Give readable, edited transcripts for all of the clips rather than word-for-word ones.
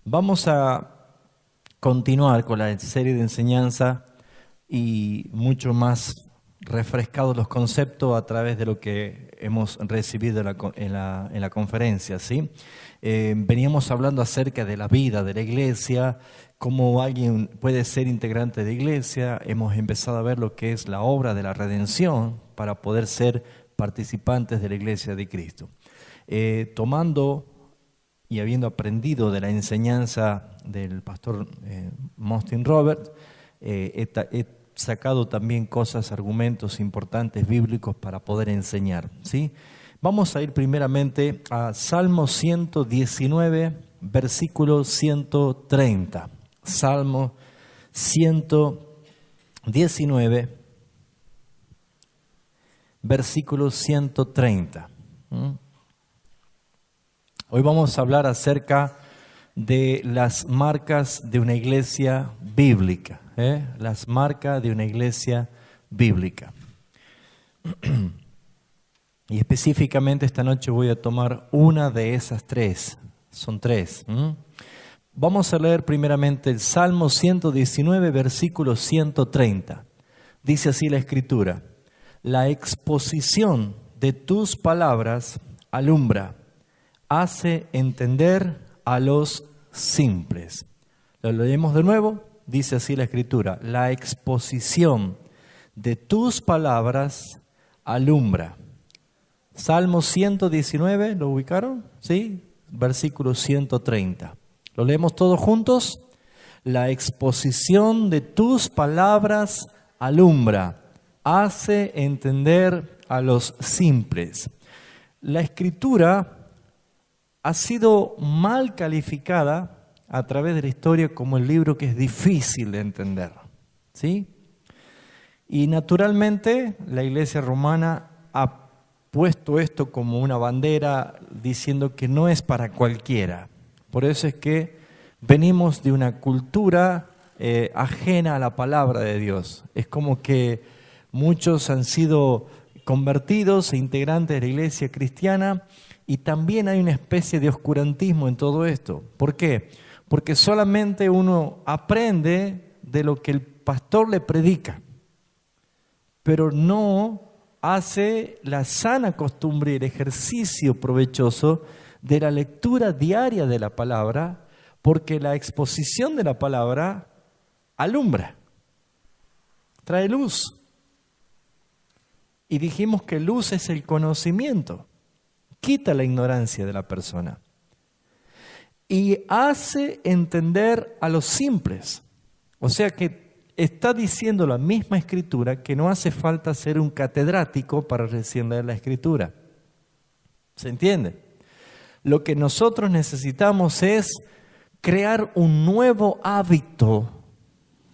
Vamos a continuar con la serie de enseñanza y mucho más refrescados los conceptos a través de lo que hemos recibido en la conferencia, ¿sí? Veníamos hablando acerca de la vida de la iglesia, cómo alguien puede ser integrante de iglesia. Hemos empezado a ver lo que es la obra de la redención para poder ser participantes de la iglesia de Cristo. Tomando y habiendo aprendido de la enseñanza del pastor Austin Roberts, he sacado también argumentos importantes bíblicos para poder enseñar, ¿sí? Vamos a ir primeramente a Salmo 119, versículo 130. Salmo 119, versículo 130. Hoy vamos a hablar acerca de las marcas de una iglesia bíblica, las marcas de una iglesia bíblica. Y específicamente esta noche voy a tomar una de esas tres, son tres. Vamos a leer primeramente el Salmo 119, versículo 130. Dice así la Escritura: la exposición de tus palabras alumbra, hace entender a los simples. Lo leemos de nuevo. Dice así la Escritura: la exposición de tus palabras alumbra. Salmo 119, ¿lo ubicaron? ¿Sí? Versículo 130. ¿Lo leemos todos juntos? La exposición de tus palabras alumbra, hace entender a los simples. La Escritura ha sido mal calificada a través de la historia como el libro que es difícil de entender, ¿sí? Y naturalmente la Iglesia romana ha puesto esto como una bandera diciendo que no es para cualquiera. Por eso es que venimos de una cultura ajena a la palabra de Dios. Es como que muchos han sido convertidos e integrantes de la iglesia cristiana, y también hay una especie de oscurantismo en todo esto. ¿Por qué? Porque solamente uno aprende de lo que el pastor le predica, pero no hace la sana costumbre y el ejercicio provechoso de la lectura diaria de la palabra, porque la exposición de la palabra alumbra, trae luz. Y dijimos que luz es el conocimiento, quita la ignorancia de la persona y hace entender a los simples. O sea que está diciendo la misma Escritura que no hace falta ser un catedrático para recién leer la Escritura. ¿Se entiende? Lo que nosotros necesitamos es crear un nuevo hábito,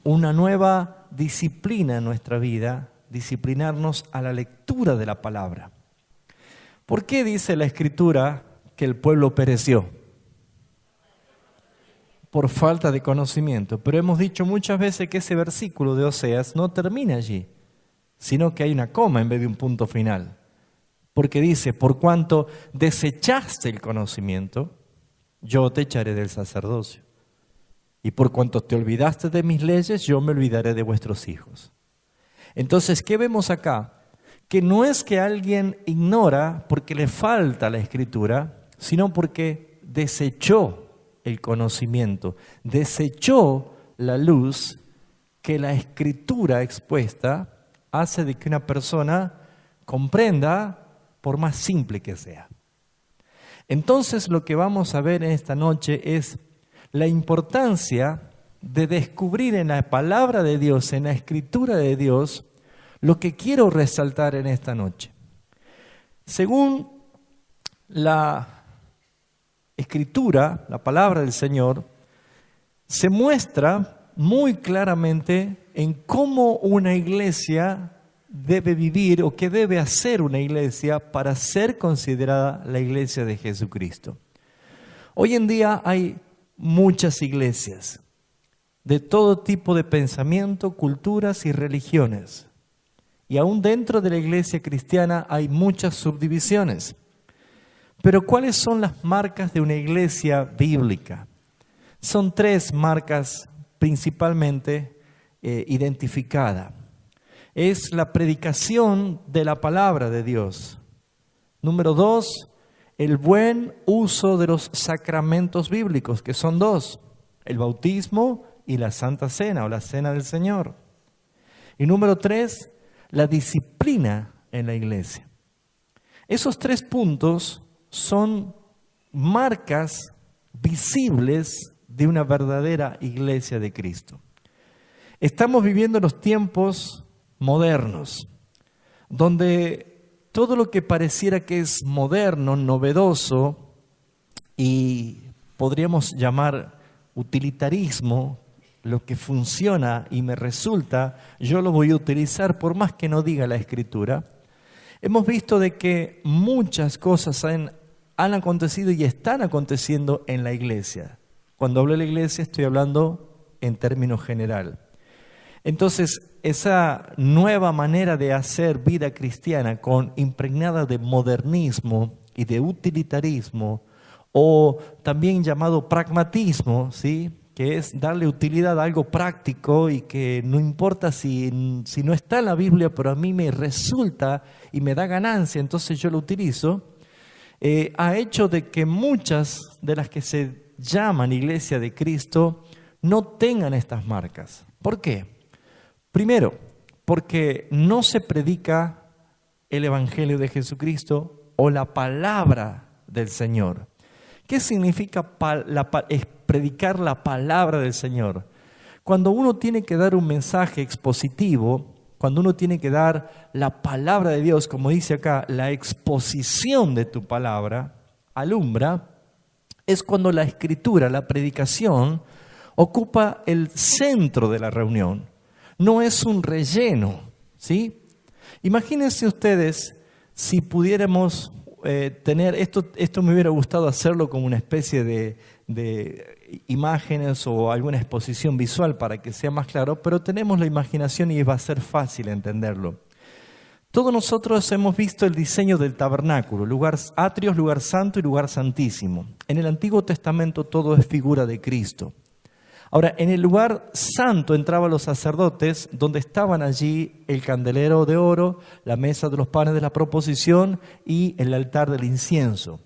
una nueva disciplina en nuestra vida, disciplinarnos a la lectura de la palabra. ¿Por qué dice la Escritura que el pueblo pereció? Por falta de conocimiento. Pero hemos dicho muchas veces que ese versículo de Oseas no termina allí, sino que hay una coma en vez de un punto final. Porque dice: por cuanto desechaste el conocimiento, yo te echaré del sacerdocio. Y por cuanto te olvidaste de mis leyes, yo me olvidaré de vuestros hijos. Entonces, ¿qué vemos acá? Que no es que alguien ignora porque le falta la Escritura, sino porque desechó el conocimiento, desechó la luz que la Escritura expuesta hace de que una persona comprenda, por más simple que sea. Entonces, lo que vamos a ver en esta noche es la importancia de descubrir en la palabra de Dios, en la Escritura de Dios, lo que quiero resaltar en esta noche. Según la Escritura, la palabra del Señor, se muestra muy claramente en cómo una iglesia debe vivir o qué debe hacer una iglesia para ser considerada la iglesia de Jesucristo. Hoy en día hay muchas iglesias de todo tipo de pensamiento, culturas y religiones. Y aún dentro de la iglesia cristiana hay muchas subdivisiones. Pero ¿cuáles son las marcas de una iglesia bíblica? Son tres marcas principalmente identificadas. Es la predicación de la palabra de Dios. Número 2, el buen uso de los sacramentos bíblicos, que son dos: el bautismo y la Santa Cena o la Cena del Señor. Y número 3, la disciplina en la iglesia. Esos 3 puntos son marcas visibles de una verdadera iglesia de Cristo. Estamos viviendo los tiempos modernos, donde todo lo que pareciera que es moderno, novedoso y podríamos llamar utilitarismo, lo que funciona y me resulta, yo lo voy a utilizar por más que no diga la Escritura. Hemos visto de que muchas cosas han acontecido y están aconteciendo en la iglesia. Cuando hablo de la iglesia estoy hablando en términos general. Entonces, esa nueva manera de hacer vida cristiana impregnada de modernismo y de utilitarismo, o también llamado pragmatismo, ¿sí?, que es darle utilidad a algo práctico y que no importa si no está en la Biblia, pero a mí me resulta y me da ganancia, entonces yo lo utilizo, ha hecho de que muchas de las que se llaman Iglesia de Cristo no tengan estas marcas. ¿Por qué? Primero, porque no se predica el Evangelio de Jesucristo o la palabra del Señor. ¿Qué significa predicar la palabra del Señor? Cuando uno tiene que dar un mensaje expositivo, cuando uno tiene que dar la palabra de Dios, como dice acá, la exposición de tu palabra, alumbra, es cuando la escritura, la predicación, ocupa el centro de la reunión. No es un relleno, ¿sí? Imagínense ustedes si pudiéramos tener, esto me hubiera gustado hacerlo como una especie de imágenes o alguna exposición visual para que sea más claro, pero tenemos la imaginación y va a ser fácil entenderlo. Todos nosotros hemos visto el diseño del tabernáculo, lugar atrios, lugar santo y lugar santísimo. En el Antiguo Testamento todo es figura de Cristo. Ahora, en el lugar santo entraban los sacerdotes, donde estaban allí el candelero de oro, la mesa de los panes de la proposición y el altar del incienso.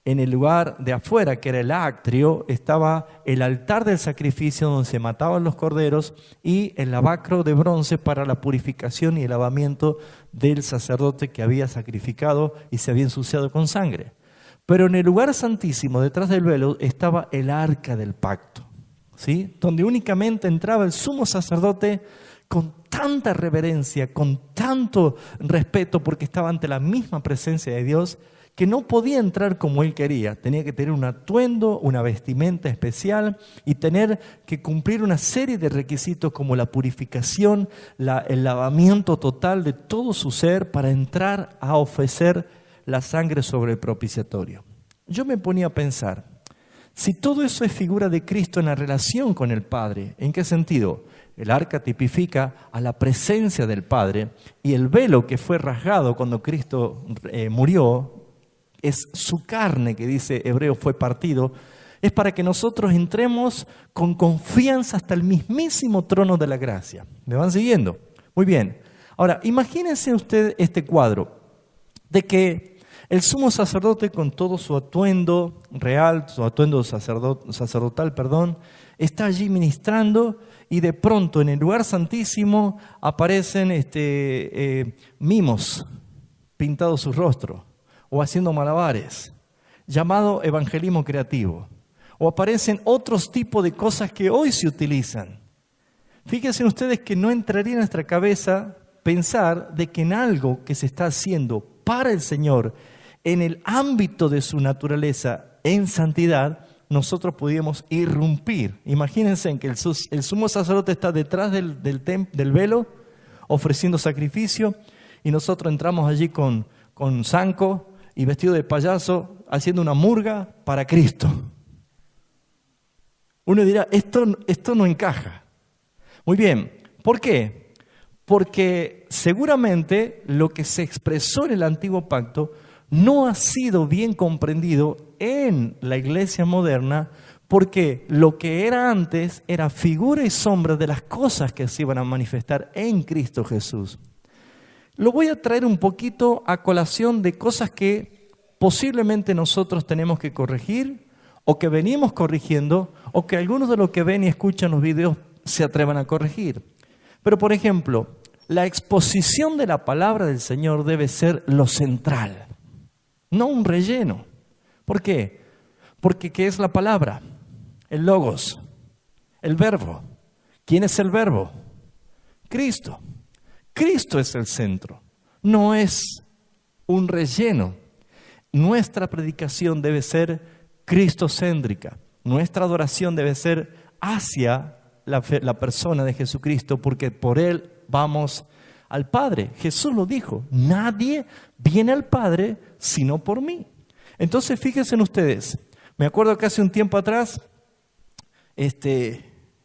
En el lugar de afuera, que era el atrio, estaba el altar del sacrificio donde se mataban los corderos y el lavacro de bronce para la purificación y el lavamiento del sacerdote que había sacrificado y se había ensuciado con sangre. Pero en el lugar santísimo, detrás del velo, estaba el arca del pacto, ¿sí?, donde únicamente entraba el sumo sacerdote con tanta reverencia, con tanto respeto, porque estaba ante la misma presencia de Dios, que no podía entrar como él quería. Tenía que tener un atuendo, una vestimenta especial y tener que cumplir una serie de requisitos como la purificación, el lavamiento total de todo su ser para entrar a ofrecer la sangre sobre el propiciatorio. Yo me ponía a pensar, si todo eso es figura de Cristo en la relación con el Padre, ¿en qué sentido? El arca tipifica a la presencia del Padre y el velo que fue rasgado cuando Cristo murió, es su carne, que dice Hebreo fue partido, es para que nosotros entremos con confianza hasta el mismísimo trono de la gracia. ¿Me van siguiendo? Muy bien. Ahora, imagínense usted este cuadro de que el sumo sacerdote con todo su atuendo real, su atuendo sacerdotal, está allí ministrando y de pronto en el lugar santísimo aparecen mimos pintados su rostro o haciendo malabares, llamado evangelismo creativo. O aparecen otros tipos de cosas que hoy se utilizan. Fíjense ustedes que no entraría en nuestra cabeza pensar de que en algo que se está haciendo para el Señor, en el ámbito de su naturaleza, en santidad, nosotros podíamos irrumpir. Imagínense en que el sumo sacerdote está detrás del velo, ofreciendo sacrificio, y nosotros entramos allí con zanco y vestido de payaso, haciendo una murga para Cristo. Uno dirá, esto no encaja. Muy bien, ¿por qué? Porque seguramente lo que se expresó en el Antiguo Pacto no ha sido bien comprendido en la iglesia moderna Porque lo que era antes era figura y sombra de las cosas que se iban a manifestar en Cristo Jesús. Lo voy a traer un poquito a colación de cosas que posiblemente nosotros tenemos que corregir o que venimos corrigiendo o que algunos de los que ven y escuchan los videos se atrevan a corregir. Pero por ejemplo, la exposición de la palabra del Señor debe ser lo central, no un relleno. ¿Por qué? Porque ¿qué es la palabra? El logos, el verbo. ¿Quién es el verbo? Cristo. Cristo es el centro, no es un relleno. Nuestra predicación debe ser cristocéntrica. Nuestra adoración debe ser hacia la persona de Jesucristo, porque por Él vamos al Padre. Jesús lo dijo, nadie viene al Padre sino por mí. Entonces fíjense en ustedes, me acuerdo que hace un tiempo atrás,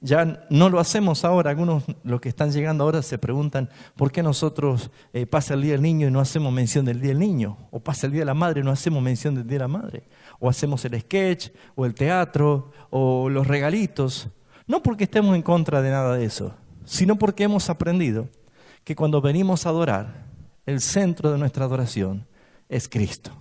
ya no lo hacemos ahora. Algunos, los que están llegando ahora, se preguntan por qué nosotros pasa el Día del Niño y no hacemos mención del Día del Niño, o pasa el Día de la Madre y no hacemos mención del Día de la Madre, o hacemos el sketch, o el teatro, o los regalitos. No porque estemos en contra de nada de eso, sino porque hemos aprendido que cuando venimos a adorar, el centro de nuestra adoración es Cristo.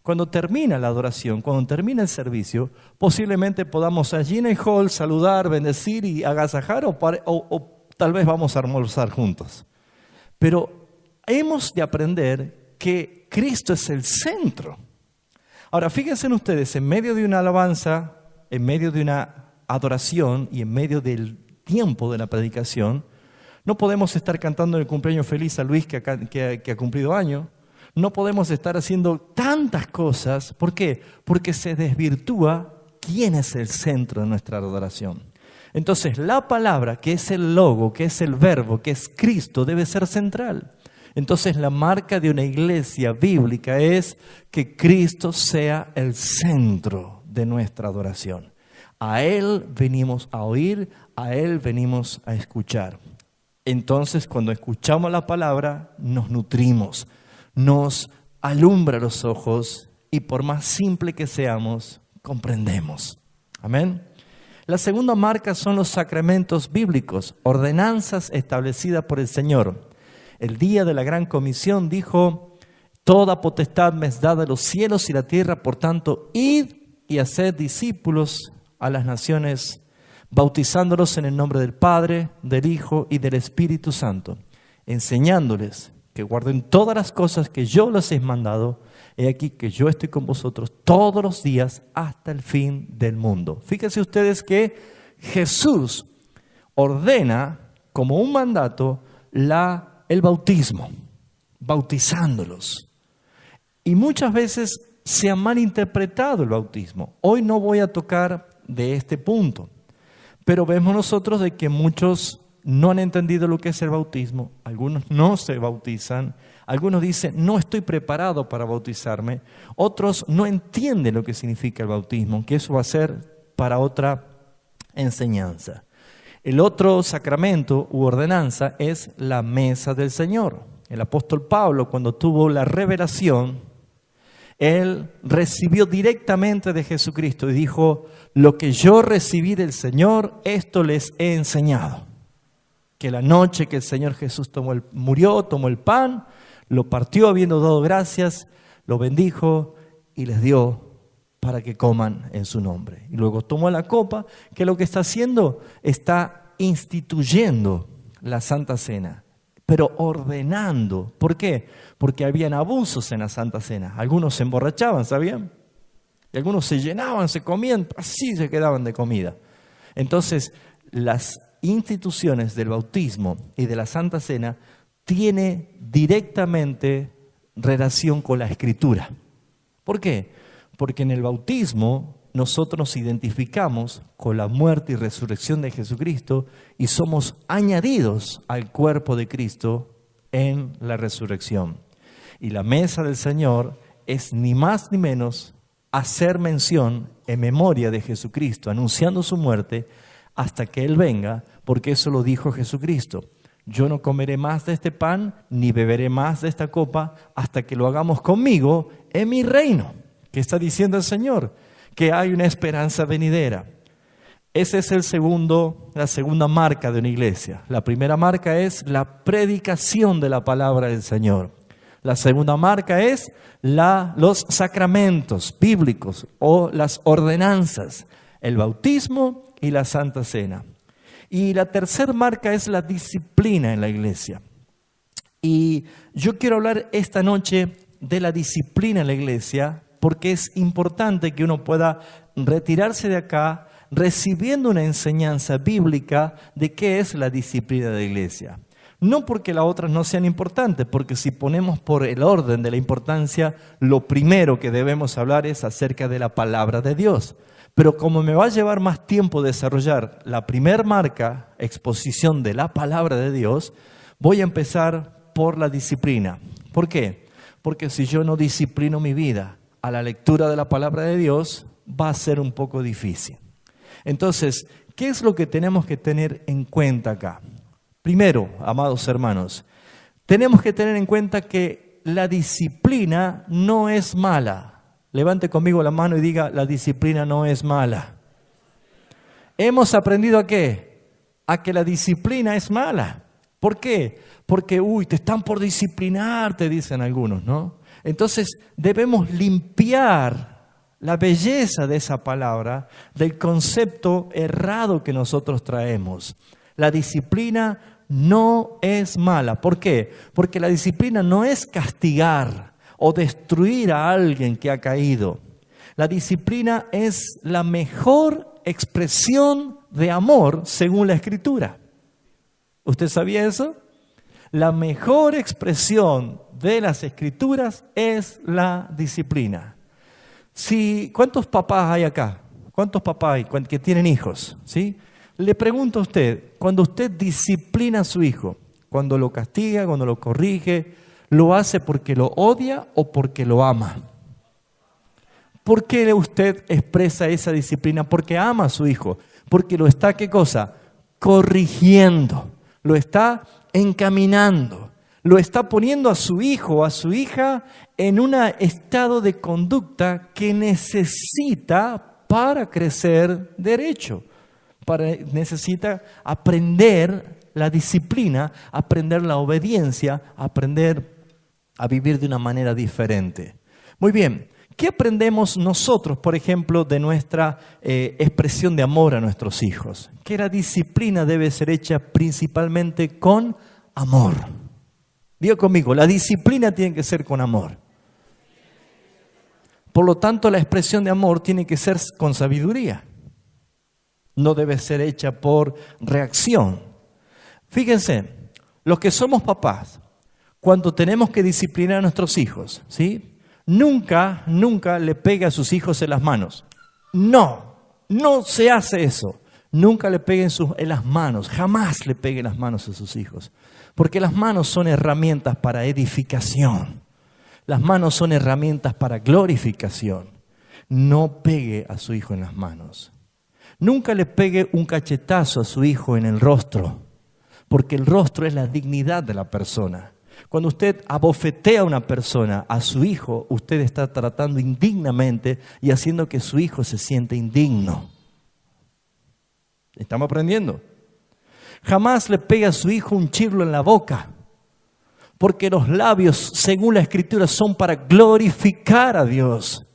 Cuando termina la adoración, cuando termina el servicio, posiblemente podamos allí en el hall saludar, bendecir y agasajar o tal vez vamos a almorzar juntos. Pero hemos de aprender que Cristo es el centro. Ahora, fíjense en ustedes, en medio de una alabanza, en medio de una adoración y en medio del tiempo de la predicación, no podemos estar cantando el cumpleaños feliz a Luis que ha cumplido año. No podemos estar haciendo tantas cosas. ¿Por qué? Porque se desvirtúa quién es el centro de nuestra adoración. Entonces, la palabra, que es el logo, que es el verbo, que es Cristo, debe ser central. Entonces, la marca de una iglesia bíblica es que Cristo sea el centro de nuestra adoración. A Él venimos a oír, a Él venimos a escuchar. Entonces, cuando escuchamos la palabra, nos nutrimos, nos alumbra los ojos y por más simple que seamos, comprendemos. Amén. La segunda marca son los sacramentos bíblicos, ordenanzas establecidas por el Señor. El día de la gran comisión dijo, toda potestad me es dada en los cielos y la tierra, por tanto, id y haced discípulos a las naciones, bautizándolos en el nombre del Padre, del Hijo y del Espíritu Santo, enseñándoles que guarden todas las cosas que yo les he mandado. He aquí que yo estoy con vosotros todos los días hasta el fin del mundo. Fíjense ustedes que Jesús ordena como un mandato el bautismo, bautizándolos. Y muchas veces se ha malinterpretado el bautismo. Hoy no voy a tocar de este punto, pero vemos nosotros de que muchos no han entendido lo que es el bautismo, algunos no se bautizan, algunos dicen no estoy preparado para bautizarme, otros no entienden lo que significa el bautismo, que eso va a ser para otra enseñanza. El otro sacramento u ordenanza es la mesa del Señor. El apóstol Pablo, cuando tuvo la revelación, él recibió directamente de Jesucristo y dijo, lo que yo recibí del Señor, esto les he enseñado. Que la noche que el Señor Jesús murió, tomó el pan, lo partió habiendo dado gracias, lo bendijo y les dio para que coman en su nombre. Y luego tomó la copa, que lo que está haciendo, está instituyendo la Santa Cena, pero ordenando. ¿Por qué? Porque habían abusos en la Santa Cena. Algunos se emborrachaban, ¿sabían? Y algunos se llenaban, se comían, así se quedaban de comida. Entonces, las instituciones del bautismo y de la Santa Cena tiene directamente relación con la Escritura. ¿Por qué? Porque en el bautismo nosotros nos identificamos con la muerte y resurrección de Jesucristo y somos añadidos al cuerpo de Cristo en la resurrección. Y la mesa del Señor es ni más ni menos hacer mención en memoria de Jesucristo, anunciando su muerte hasta que Él venga, porque eso lo dijo Jesucristo. Yo no comeré más de este pan, ni beberé más de esta copa, hasta que lo hagamos conmigo en mi reino. ¿Qué está diciendo el Señor? que hay una esperanza venidera. Esa es la segunda marca de una iglesia. La primera marca es la predicación de la palabra del Señor. La segunda marca es los sacramentos bíblicos o las ordenanzas, el bautismo y la Santa Cena. Y la tercera marca es la disciplina en la iglesia. Y yo quiero hablar esta noche de la disciplina en la iglesia porque es importante que uno pueda retirarse de acá recibiendo una enseñanza bíblica de qué es la disciplina de la iglesia. No porque las otras no sean importantes, porque si ponemos por el orden de la importancia, lo primero que debemos hablar es acerca de la palabra de Dios. Pero como me va a llevar más tiempo desarrollar la primer marca, exposición de la palabra de Dios, voy a empezar por la disciplina. ¿Por qué? Porque si yo no disciplino mi vida a la lectura de la palabra de Dios, va a ser un poco difícil. Entonces, ¿qué es lo que tenemos que tener en cuenta acá? Primero, amados hermanos, tenemos que tener en cuenta que la disciplina no es mala. Levante conmigo la mano y diga, la disciplina no es mala. ¿Hemos aprendido a qué? A que la disciplina es mala. ¿Por qué? Porque, te están por disciplinar, te dicen algunos, ¿no? Entonces, debemos limpiar la belleza de esa palabra del concepto errado que nosotros traemos. La disciplina no es mala. ¿Por qué? Porque la disciplina no es castigar o destruir a alguien que ha caído. La disciplina es la mejor expresión de amor según la Escritura. ¿Usted sabía eso? La mejor expresión de las Escrituras es la disciplina. ¿Cuántos papás hay acá? ¿Cuántos papás hay que tienen hijos? ¿Sí? Le pregunto a usted, cuando usted disciplina a su hijo, cuando lo castiga, cuando lo corrige, ¿lo hace porque lo odia o porque lo ama? ¿Por qué usted expresa esa disciplina? Porque ama a su hijo, porque lo está, ¿qué cosa? Corrigiendo, lo está encaminando, lo está poniendo a su hijo o a su hija en un estado de conducta que necesita para crecer derecho. Necesita aprender la disciplina, aprender la obediencia, aprender a vivir de una manera diferente. Muy bien, ¿qué aprendemos nosotros, por ejemplo, de nuestra expresión de amor a nuestros hijos? Que la disciplina debe ser hecha principalmente con amor. Diga conmigo, la disciplina tiene que ser con amor. Por lo tanto, la expresión de amor tiene que ser con sabiduría. No debe ser hecha por reacción. Fíjense, los que somos papás, cuando tenemos que disciplinar a nuestros hijos, ¿sí? Nunca le pegue a sus hijos en las manos. No se hace eso. Nunca le peguen en las manos, jamás le peguen las manos a sus hijos. Porque las manos son herramientas para edificación. Las manos son herramientas para glorificación. No pegue a su hijo en las manos. Nunca le pegue un cachetazo a su hijo en el rostro, porque el rostro es la dignidad de la persona. Cuando usted abofetea a una persona, a su hijo, usted está tratando indignamente y haciendo que su hijo se sienta indigno. ¿Estamos aprendiendo? Jamás le pegue a su hijo un chirlo en la boca, porque los labios, según la Escritura, son para glorificar a Dios.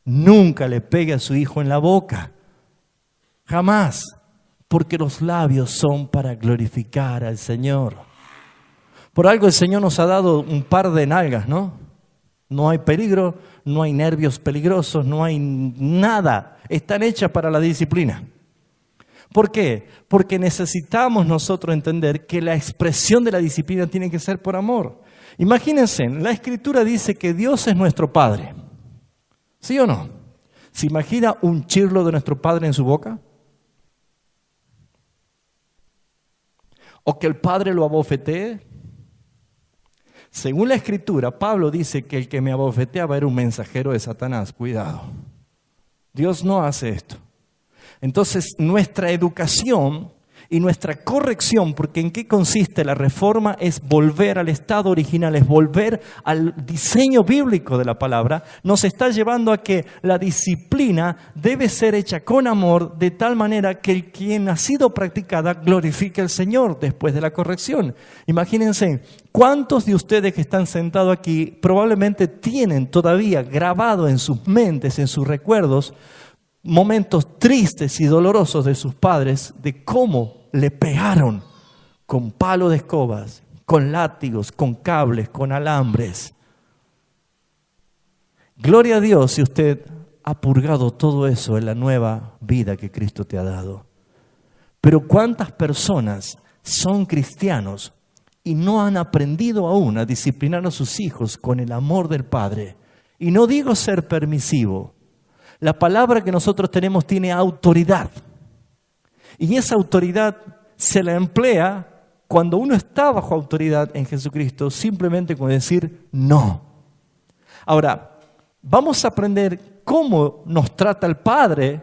Nunca le pegue a su hijo en la boca. Jamás, porque los labios son para glorificar al Señor. Por algo el Señor nos ha dado un par de nalgas, ¿no? No hay peligro, no hay nervios peligrosos, no hay nada. Están hechas para la disciplina. ¿Por qué? Porque necesitamos nosotros entender que la expresión de la disciplina tiene que ser por amor. Imagínense, la Escritura dice que Dios es nuestro Padre. ¿Sí o no? ¿Se imagina un chirlo de nuestro Padre en su boca? ¿O que el Padre lo abofetee? Según la Escritura, Pablo dice que el que me abofetea va a ser un mensajero de Satanás. Cuidado. Dios no hace esto. Entonces, nuestra educación Y nuestra corrección, porque ¿en qué consiste la reforma? Es volver al estado original, es volver al diseño bíblico de la palabra. Nos está llevando a que la disciplina debe ser hecha con amor, de tal manera que el quien ha sido practicada glorifique al Señor después de la corrección. Imagínense, ¿cuántos de ustedes que están sentados aquí probablemente tienen todavía grabado en sus mentes, en sus recuerdos, momentos tristes y dolorosos de sus padres, de cómo le pegaron con palo de escobas, con látigos, con cables, con alambres? Gloria a Dios si usted ha purgado todo eso en la nueva vida que Cristo te ha dado. Pero ¿cuántas personas son cristianos y no han aprendido aún a disciplinar a sus hijos con el amor del Padre? Y no digo ser permisivo. La palabra que nosotros tenemos tiene autoridad. Y esa autoridad se la emplea cuando uno está bajo autoridad en Jesucristo, simplemente con decir no. Ahora, vamos a aprender cómo nos trata el Padre.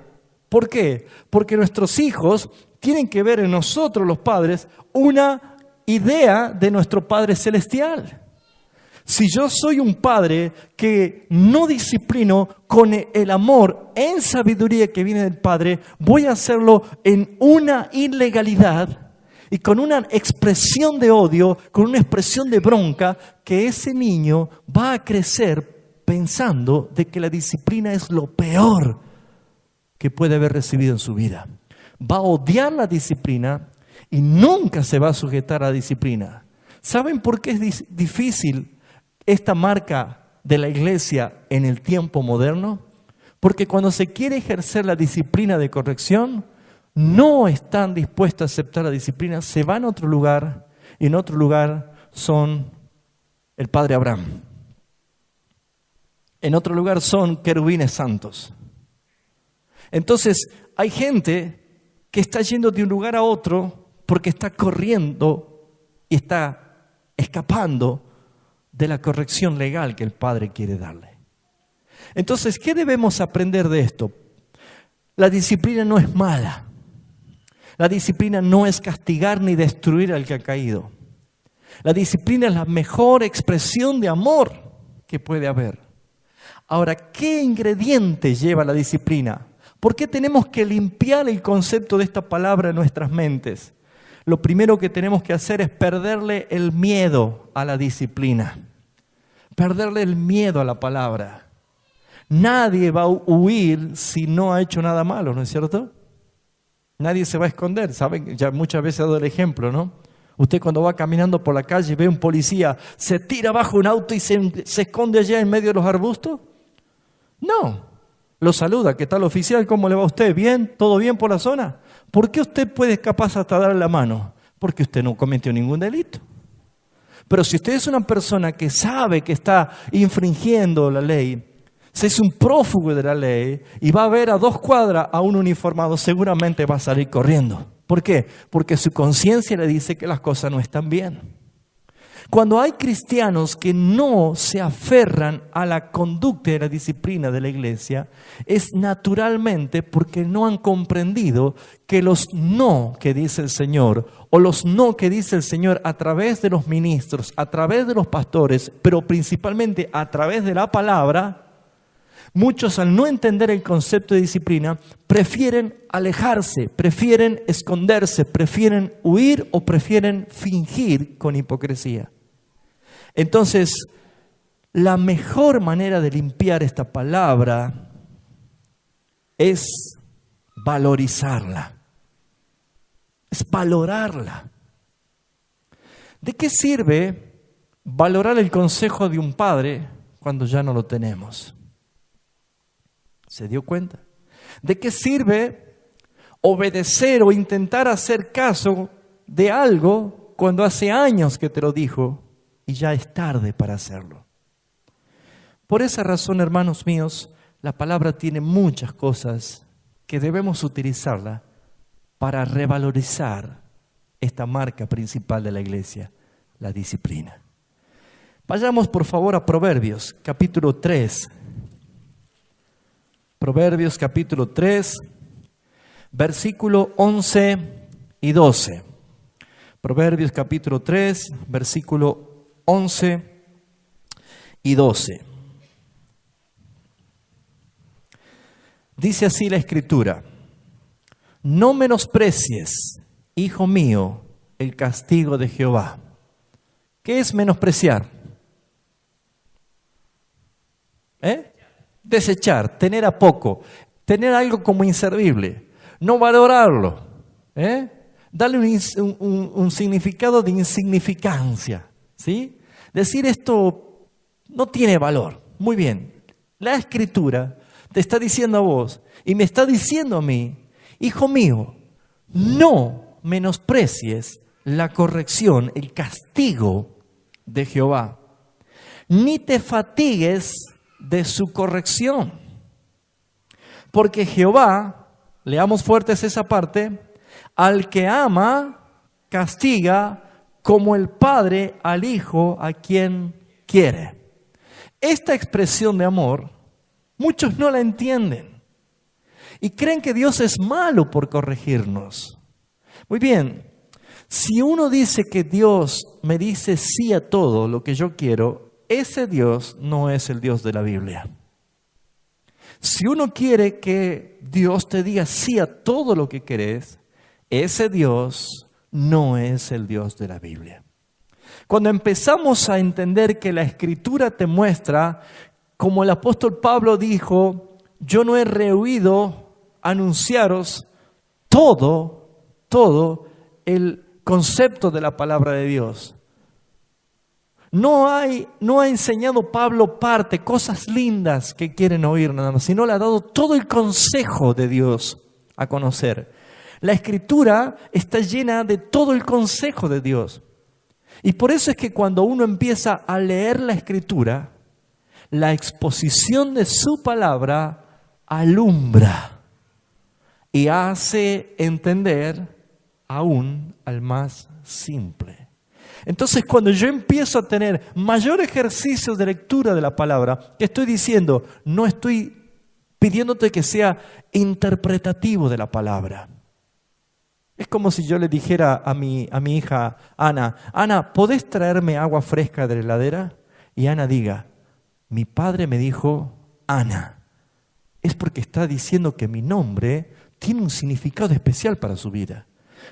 ¿Por qué? Porque nuestros hijos tienen que ver en nosotros, los padres, una idea de nuestro Padre Celestial. Si yo soy un padre que no disciplino con el amor en sabiduría que viene del Padre, voy a hacerlo en una ilegalidad y con una expresión de odio, con una expresión de bronca, que ese niño va a crecer pensando de que la disciplina es lo peor que puede haber recibido en su vida. Va a odiar la disciplina y nunca se va a sujetar a la disciplina. ¿Saben por qué es difícil esta marca de la iglesia en el tiempo moderno? Porque cuando se quiere ejercer la disciplina de corrección, no están dispuestos a aceptar la disciplina, se van a otro lugar, y en otro lugar son el padre Abraham. En otro lugar son querubines santos. Entonces hay gente que está yendo de un lugar a otro porque está corriendo y está escapando de la corrección legal que el Padre quiere darle. Entonces, ¿qué debemos aprender de esto? La disciplina no es mala. La disciplina no es castigar ni destruir al que ha caído. La disciplina es la mejor expresión de amor que puede haber. Ahora, ¿qué ingrediente lleva la disciplina? ¿Por qué tenemos que limpiar el concepto de esta palabra en nuestras mentes? Lo primero que tenemos que hacer es perderle el miedo a la disciplina. Perderle el miedo a la palabra. Nadie va a huir si no ha hecho nada malo, ¿no es cierto? Nadie se va a esconder. ¿Saben? Ya muchas veces he dado el ejemplo, ¿no? Usted cuando va caminando por la calle y ve a un policía, ¿se tira bajo un auto y se esconde allá en medio de los arbustos? No. Lo saluda. ¿Qué tal, oficial? ¿Cómo le va a usted? ¿Bien? ¿Todo bien por la zona? ¿Por qué usted puede capaz hasta darle la mano? Porque usted no cometió ningún delito. Pero si usted es una persona que sabe que está infringiendo la ley, si es un prófugo de la ley y va a ver a 2 cuadras a un uniformado, seguramente va a salir corriendo. ¿Por qué? Porque su conciencia le dice que las cosas no están bien. Cuando hay cristianos que no se aferran a la conducta y a la disciplina de la iglesia, es naturalmente porque no han comprendido que los no que dice el Señor, o los no que dice el Señor a través de los ministros, a través de los pastores, pero principalmente a través de la palabra, muchos al no entender el concepto de disciplina, prefieren alejarse, prefieren esconderse, prefieren huir o prefieren fingir con hipocresía. Entonces, la mejor manera de limpiar esta palabra es valorizarla, es valorarla. ¿De qué sirve valorar el consejo de un padre cuando ya no lo tenemos? ¿Se dio cuenta? ¿De qué sirve obedecer o intentar hacer caso de algo cuando hace años que te lo dijo y ya es tarde para hacerlo? Por esa razón, hermanos míos, la palabra tiene muchas cosas que debemos utilizarla para revalorizar esta marca principal de la iglesia, la disciplina. Vayamos por favor a Proverbios, capítulo 3. Proverbios capítulo 3, versículo 11 y 12. Proverbios capítulo 3, versículo 11 y 12. Dice así la Escritura: no menosprecies, hijo mío, el castigo de Jehová. ¿Qué es menospreciar? Desechar, tener a poco, tener algo como inservible, no valorarlo, darle un significado de insignificancia, ¿sí? Decir esto no tiene valor. Muy bien, la Escritura te está diciendo a vos y me está diciendo a mí: hijo mío, no menosprecies la corrección, el castigo de Jehová, ni te fatigues de su corrección. Porque Jehová, leamos fuertes esa parte, al que ama, castiga como el padre al hijo a quien quiere. Esta expresión de amor, muchos no la entienden y creen que Dios es malo por corregirnos. Muy bien, si uno dice que Dios me dice sí a todo lo que yo quiero, ese Dios no es el Dios de la Biblia. Si uno quiere que Dios te diga sí a todo lo que querés, ese Dios no es el Dios de la Biblia. Cuando empezamos a entender que la Escritura te muestra, como el apóstol Pablo dijo: yo no he rehuido anunciaros todo el concepto de la palabra de Dios. No ha enseñado Pablo cosas lindas que quieren oír nada más, sino le ha dado todo el consejo de Dios a conocer. La Escritura está llena de todo el consejo de Dios. Y por eso es que cuando uno empieza a leer la Escritura, la exposición de su palabra alumbra y hace entender aún al más simple. Entonces, cuando yo empiezo a tener mayor ejercicio de lectura de la palabra, ¿qué estoy diciendo? No estoy pidiéndote que sea interpretativo de la palabra. Es como si yo le dijera a mi hija Ana: Ana, ¿podés traerme agua fresca de la heladera? Y Ana diga: mi padre me dijo Ana. Es porque está diciendo que mi nombre tiene un significado especial para su vida.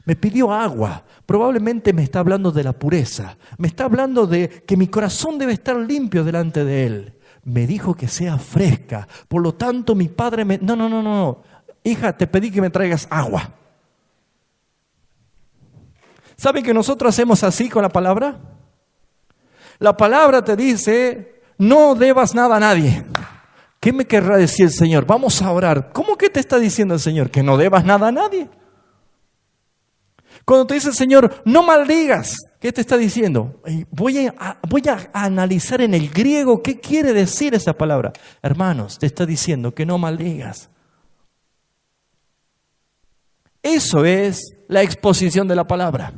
Me pidió agua, probablemente me está hablando de la pureza, me está hablando de que mi corazón debe estar limpio delante de Él. Me dijo que sea fresca, por lo tanto mi padre me... No, hija, te pedí que me traigas agua. ¿Saben que nosotros hacemos así con la palabra? La palabra te dice: no debas nada a nadie. ¿Qué me querrá decir el Señor? Vamos a orar. ¿Cómo que te está diciendo el Señor? Que no debas nada a nadie. Cuando te dice el Señor: no maldigas, ¿qué te está diciendo? Voy a analizar en el griego qué quiere decir esa palabra. Hermanos, te está diciendo que no maldigas. Eso es la exposición de la palabra.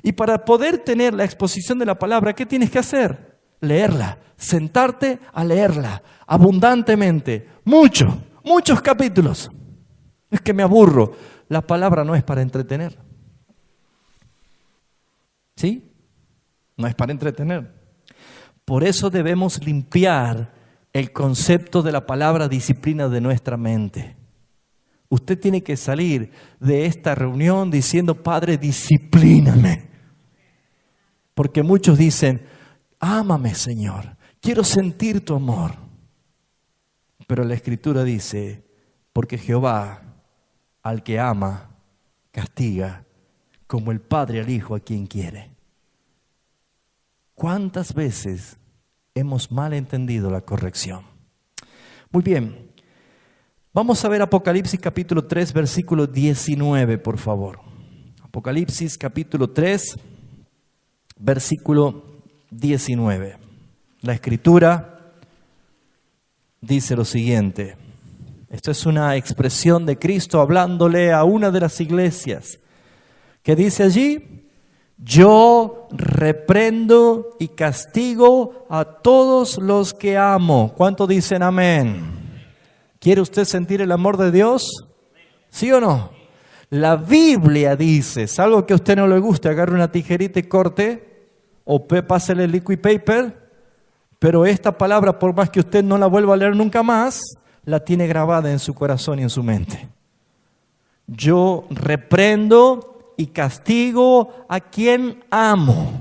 Y para poder tener la exposición de la palabra, ¿qué tienes que hacer? Leerla, sentarte a leerla abundantemente, muchos capítulos. Es que me aburro. La palabra no es para entretener. ¿Sí? No es para entretener. Por eso debemos limpiar el concepto de la palabra disciplina de nuestra mente. Usted tiene que salir de esta reunión diciendo: Padre, disciplíname. Porque muchos dicen: ámame, Señor, quiero sentir tu amor. Pero la Escritura dice: porque Jehová al que ama, castiga, como el padre al hijo a quien quiere. ¿Cuántas veces hemos mal entendido la corrección? Muy bien, vamos a ver Apocalipsis capítulo 3, versículo 19, por favor. Apocalipsis capítulo 3, versículo 19. La Escritura dice lo siguiente. Esto es una expresión de Cristo hablándole a una de las iglesias, que dice allí: yo reprendo y castigo a todos los que amo. ¿Cuánto dicen amén? ¿Quiere usted sentir el amor de Dios? ¿Sí o no? La Biblia dice, salvo que a usted no le guste, agarre una tijerita y corte, o pásele el liquid paper, pero esta palabra, por más que usted no la vuelva a leer nunca más, la tiene grabada en su corazón y en su mente. Yo reprendo y castigo a quien amo.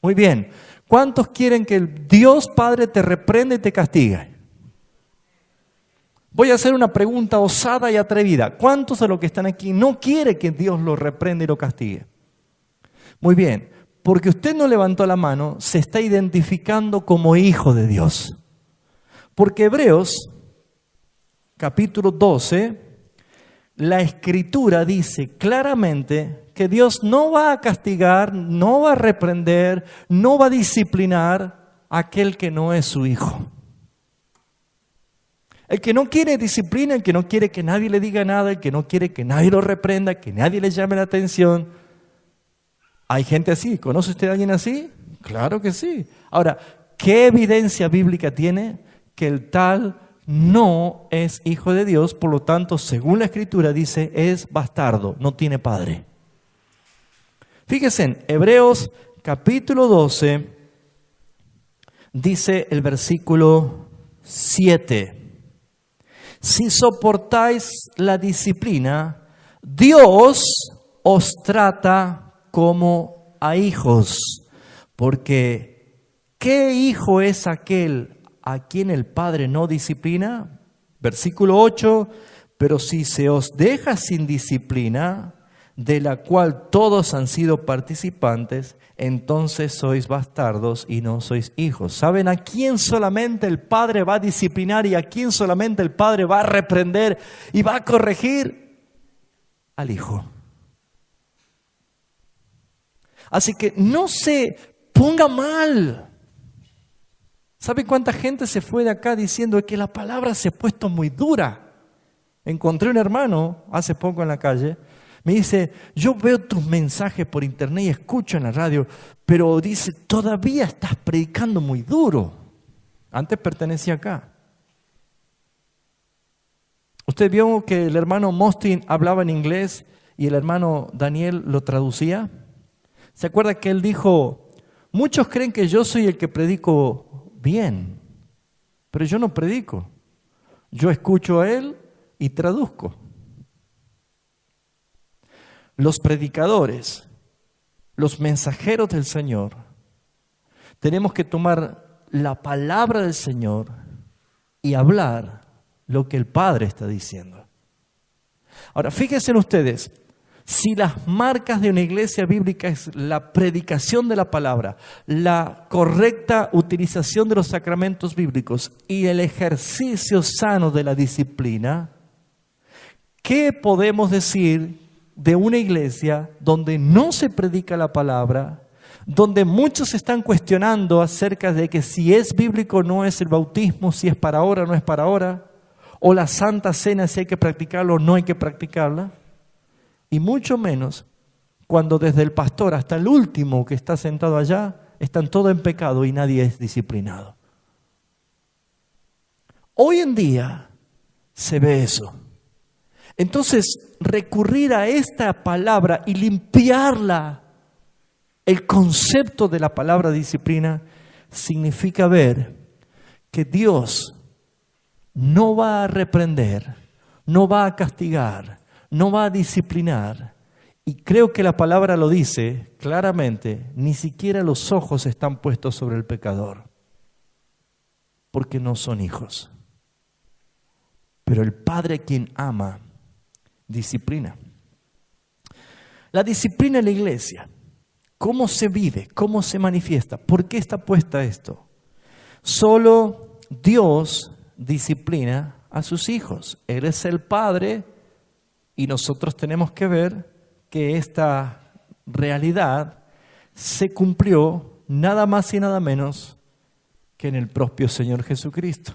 Muy bien. ¿Cuántos quieren que el Dios Padre te reprenda y te castigue? Voy a hacer una pregunta osada y atrevida. ¿Cuántos de los que están aquí no quiere que Dios lo reprenda y lo castigue? Muy bien. Porque usted no levantó la mano, se está identificando como hijo de Dios. Porque Hebreos, capítulo 12, la Escritura dice claramente que Dios no va a castigar, no va a reprender, no va a disciplinar a aquel que no es su hijo. El que no quiere disciplina, el que no quiere que nadie le diga nada, el que no quiere que nadie lo reprenda, que nadie le llame la atención. ¿Hay gente así? ¿Conoce usted a alguien así? Claro que sí. Ahora, ¿qué evidencia bíblica tiene que el tal no es hijo de Dios? Por lo tanto, según la Escritura dice, es bastardo, no tiene padre. Fíjense en Hebreos capítulo 12, dice el versículo 7. Si soportáis la disciplina, Dios os trata como a hijos, porque ¿qué hijo es aquel a quien el Padre no disciplina? Versículo 8, pero si se os deja sin disciplina, de la cual todos han sido participantes, entonces sois bastardos y no sois hijos. ¿Saben a quién solamente el Padre va a disciplinar y a quién solamente el Padre va a reprender y va a corregir? Al Hijo. Así que no se ponga mal. ¿Sabe cuánta gente se fue de acá diciendo que la palabra se ha puesto muy dura? Encontré un hermano hace poco en la calle. Me dice, yo veo tus mensajes por internet y escucho en la radio, pero dice, todavía estás predicando muy duro. Antes pertenecía acá. ¿Usted vio que el hermano Mostin hablaba en inglés y el hermano Daniel lo traducía? ¿Se acuerda que él dijo, muchos creen que yo soy el que predico bien, pero yo no predico. Yo escucho a él y traduzco. Los predicadores, los mensajeros del Señor, tenemos que tomar la palabra del Señor y hablar lo que el Padre está diciendo. Ahora, fíjense ustedes, si las marcas de una iglesia bíblica es la predicación de la palabra, la correcta utilización de los sacramentos bíblicos y el ejercicio sano de la disciplina, ¿qué podemos decir de una iglesia donde no se predica la palabra, donde muchos están cuestionando acerca de que si es bíblico o no es el bautismo, si es para ahora o no es para ahora, o la Santa Cena, si hay que practicarla o no hay que practicarla? Y mucho menos cuando desde el pastor hasta el último que está sentado allá, están todos en pecado y nadie es disciplinado. Hoy en día se ve eso. Entonces, recurrir a esta palabra y limpiarla, el concepto de la palabra disciplina, significa ver que Dios no va a reprender, no va a castigar, no va a disciplinar. Y creo que la palabra lo dice claramente, ni siquiera los ojos están puestos sobre el pecador, porque no son hijos. Pero el Padre, quien ama, disciplina. La disciplina en la iglesia, ¿cómo se vive? ¿Cómo se manifiesta? ¿Por qué está puesta esto? Solo Dios disciplina a sus hijos. Él es el Padre y nosotros tenemos que ver que esta realidad se cumplió nada más y nada menos que en el propio Señor Jesucristo.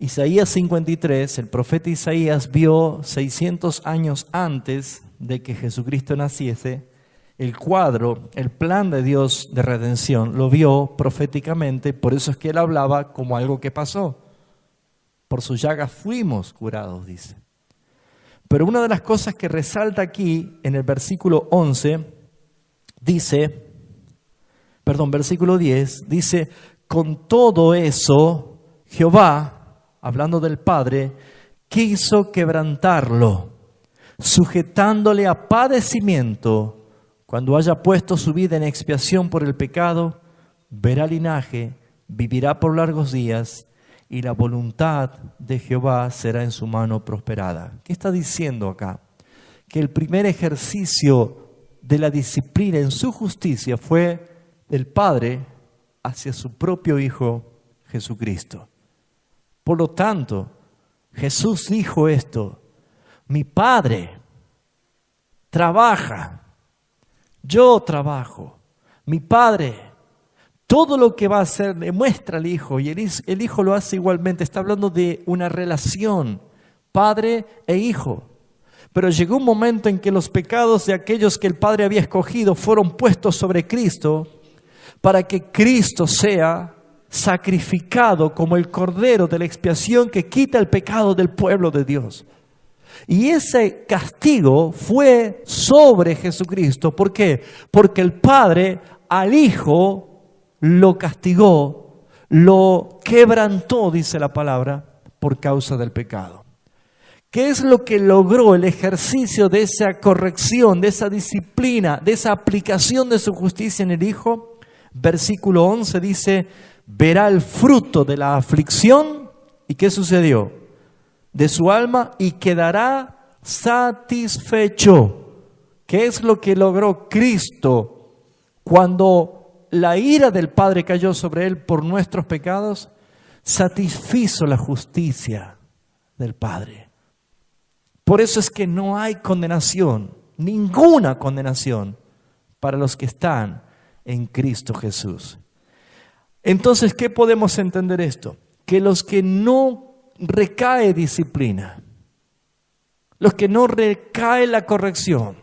Isaías 53, el profeta Isaías vio 600 años antes de que Jesucristo naciese el cuadro, el plan de Dios de redención. Lo vio proféticamente, por eso es que él hablaba como algo que pasó. Por sus llagas fuimos curados, dice. Pero una de las cosas que resalta aquí en el versículo 11, versículo 10, dice, con todo eso, Jehová, hablando del Padre, quiso quebrantarlo, sujetándole a padecimiento. Cuando haya puesto su vida en expiación por el pecado, verá linaje, vivirá por largos días, y la voluntad de Jehová será en su mano prosperada. ¿Qué está diciendo acá? Que el primer ejercicio de la disciplina en su justicia fue del Padre hacia su propio Hijo Jesucristo. Por lo tanto, Jesús dijo esto: mi Padre trabaja, yo trabajo, mi Padre, todo lo que va a hacer le muestra al Hijo, y el Hijo lo hace igualmente. Está hablando de una relación, Padre e Hijo. Pero llegó un momento en que los pecados de aquellos que el Padre había escogido fueron puestos sobre Cristo, para que Cristo sea sacrificado como el Cordero de la expiación que quita el pecado del pueblo de Dios. Y ese castigo fue sobre Jesucristo. ¿Por qué? Porque el Padre al Hijo lo castigó, lo quebrantó, dice la palabra, por causa del pecado. ¿Qué es lo que logró el ejercicio de esa corrección, de esa disciplina, de esa aplicación de su justicia en el Hijo? Versículo 11 dice, verá el fruto de la aflicción. ¿Y qué sucedió? De su alma, y quedará satisfecho. ¿Qué es lo que logró Cristo cuando la ira del Padre cayó sobre Él por nuestros pecados? Satisfizo la justicia del Padre. Por eso es que no hay condenación, ninguna condenación para los que están en Cristo Jesús. Entonces, ¿qué podemos entender esto? Que los que no recae disciplina, los que no recae la corrección,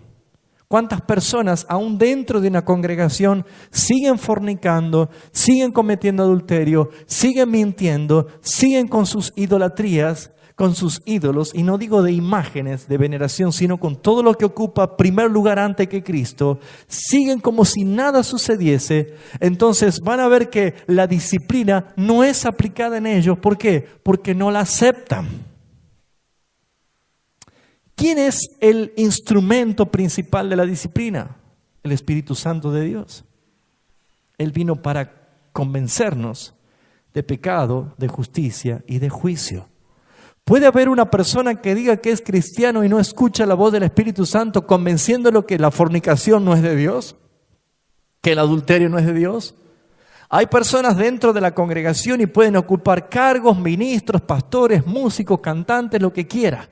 ¿cuántas personas aún dentro de una congregación siguen fornicando, siguen cometiendo adulterio, siguen mintiendo, siguen con sus idolatrías, con sus ídolos? Y no digo de imágenes de veneración, sino con todo lo que ocupa primer lugar antes que Cristo. Siguen como si nada sucediese. Entonces van a ver que la disciplina no es aplicada en ellos. ¿Por qué? Porque no la aceptan. ¿Quién es el instrumento principal de la disciplina? El Espíritu Santo de Dios. Él vino para convencernos de pecado, de justicia y de juicio. ¿Puede haber una persona que diga que es cristiano y no escucha la voz del Espíritu Santo convenciéndolo que la fornicación no es de Dios? ¿Que el adulterio no es de Dios? Hay personas dentro de la congregación y pueden ocupar cargos, ministros, pastores, músicos, cantantes, lo que quiera.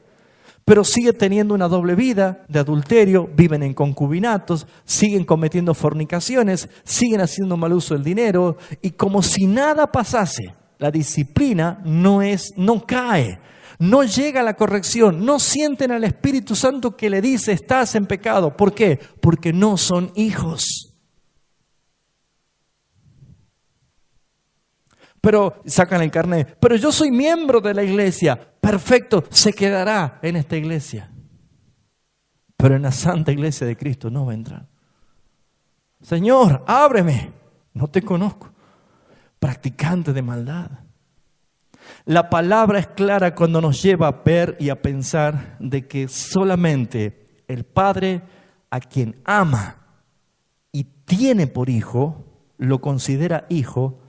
Pero sigue teniendo una doble vida de adulterio, viven en concubinatos, siguen cometiendo fornicaciones, siguen haciendo mal uso del dinero, y como si nada pasase, la disciplina no cae, no llega a la corrección, no sienten al Espíritu Santo que le dice estás en pecado. ¿Por qué? Porque no son hijos. Pero sacan el carnet, pero yo soy miembro de la iglesia. Perfecto, se quedará en esta iglesia. Pero en la santa iglesia de Cristo no va a entrar. Señor, ábreme. No te conozco. Practicante de maldad. La palabra es clara cuando nos lleva a ver y a pensar de que solamente el Padre, a quien ama y tiene por hijo, lo considera hijo,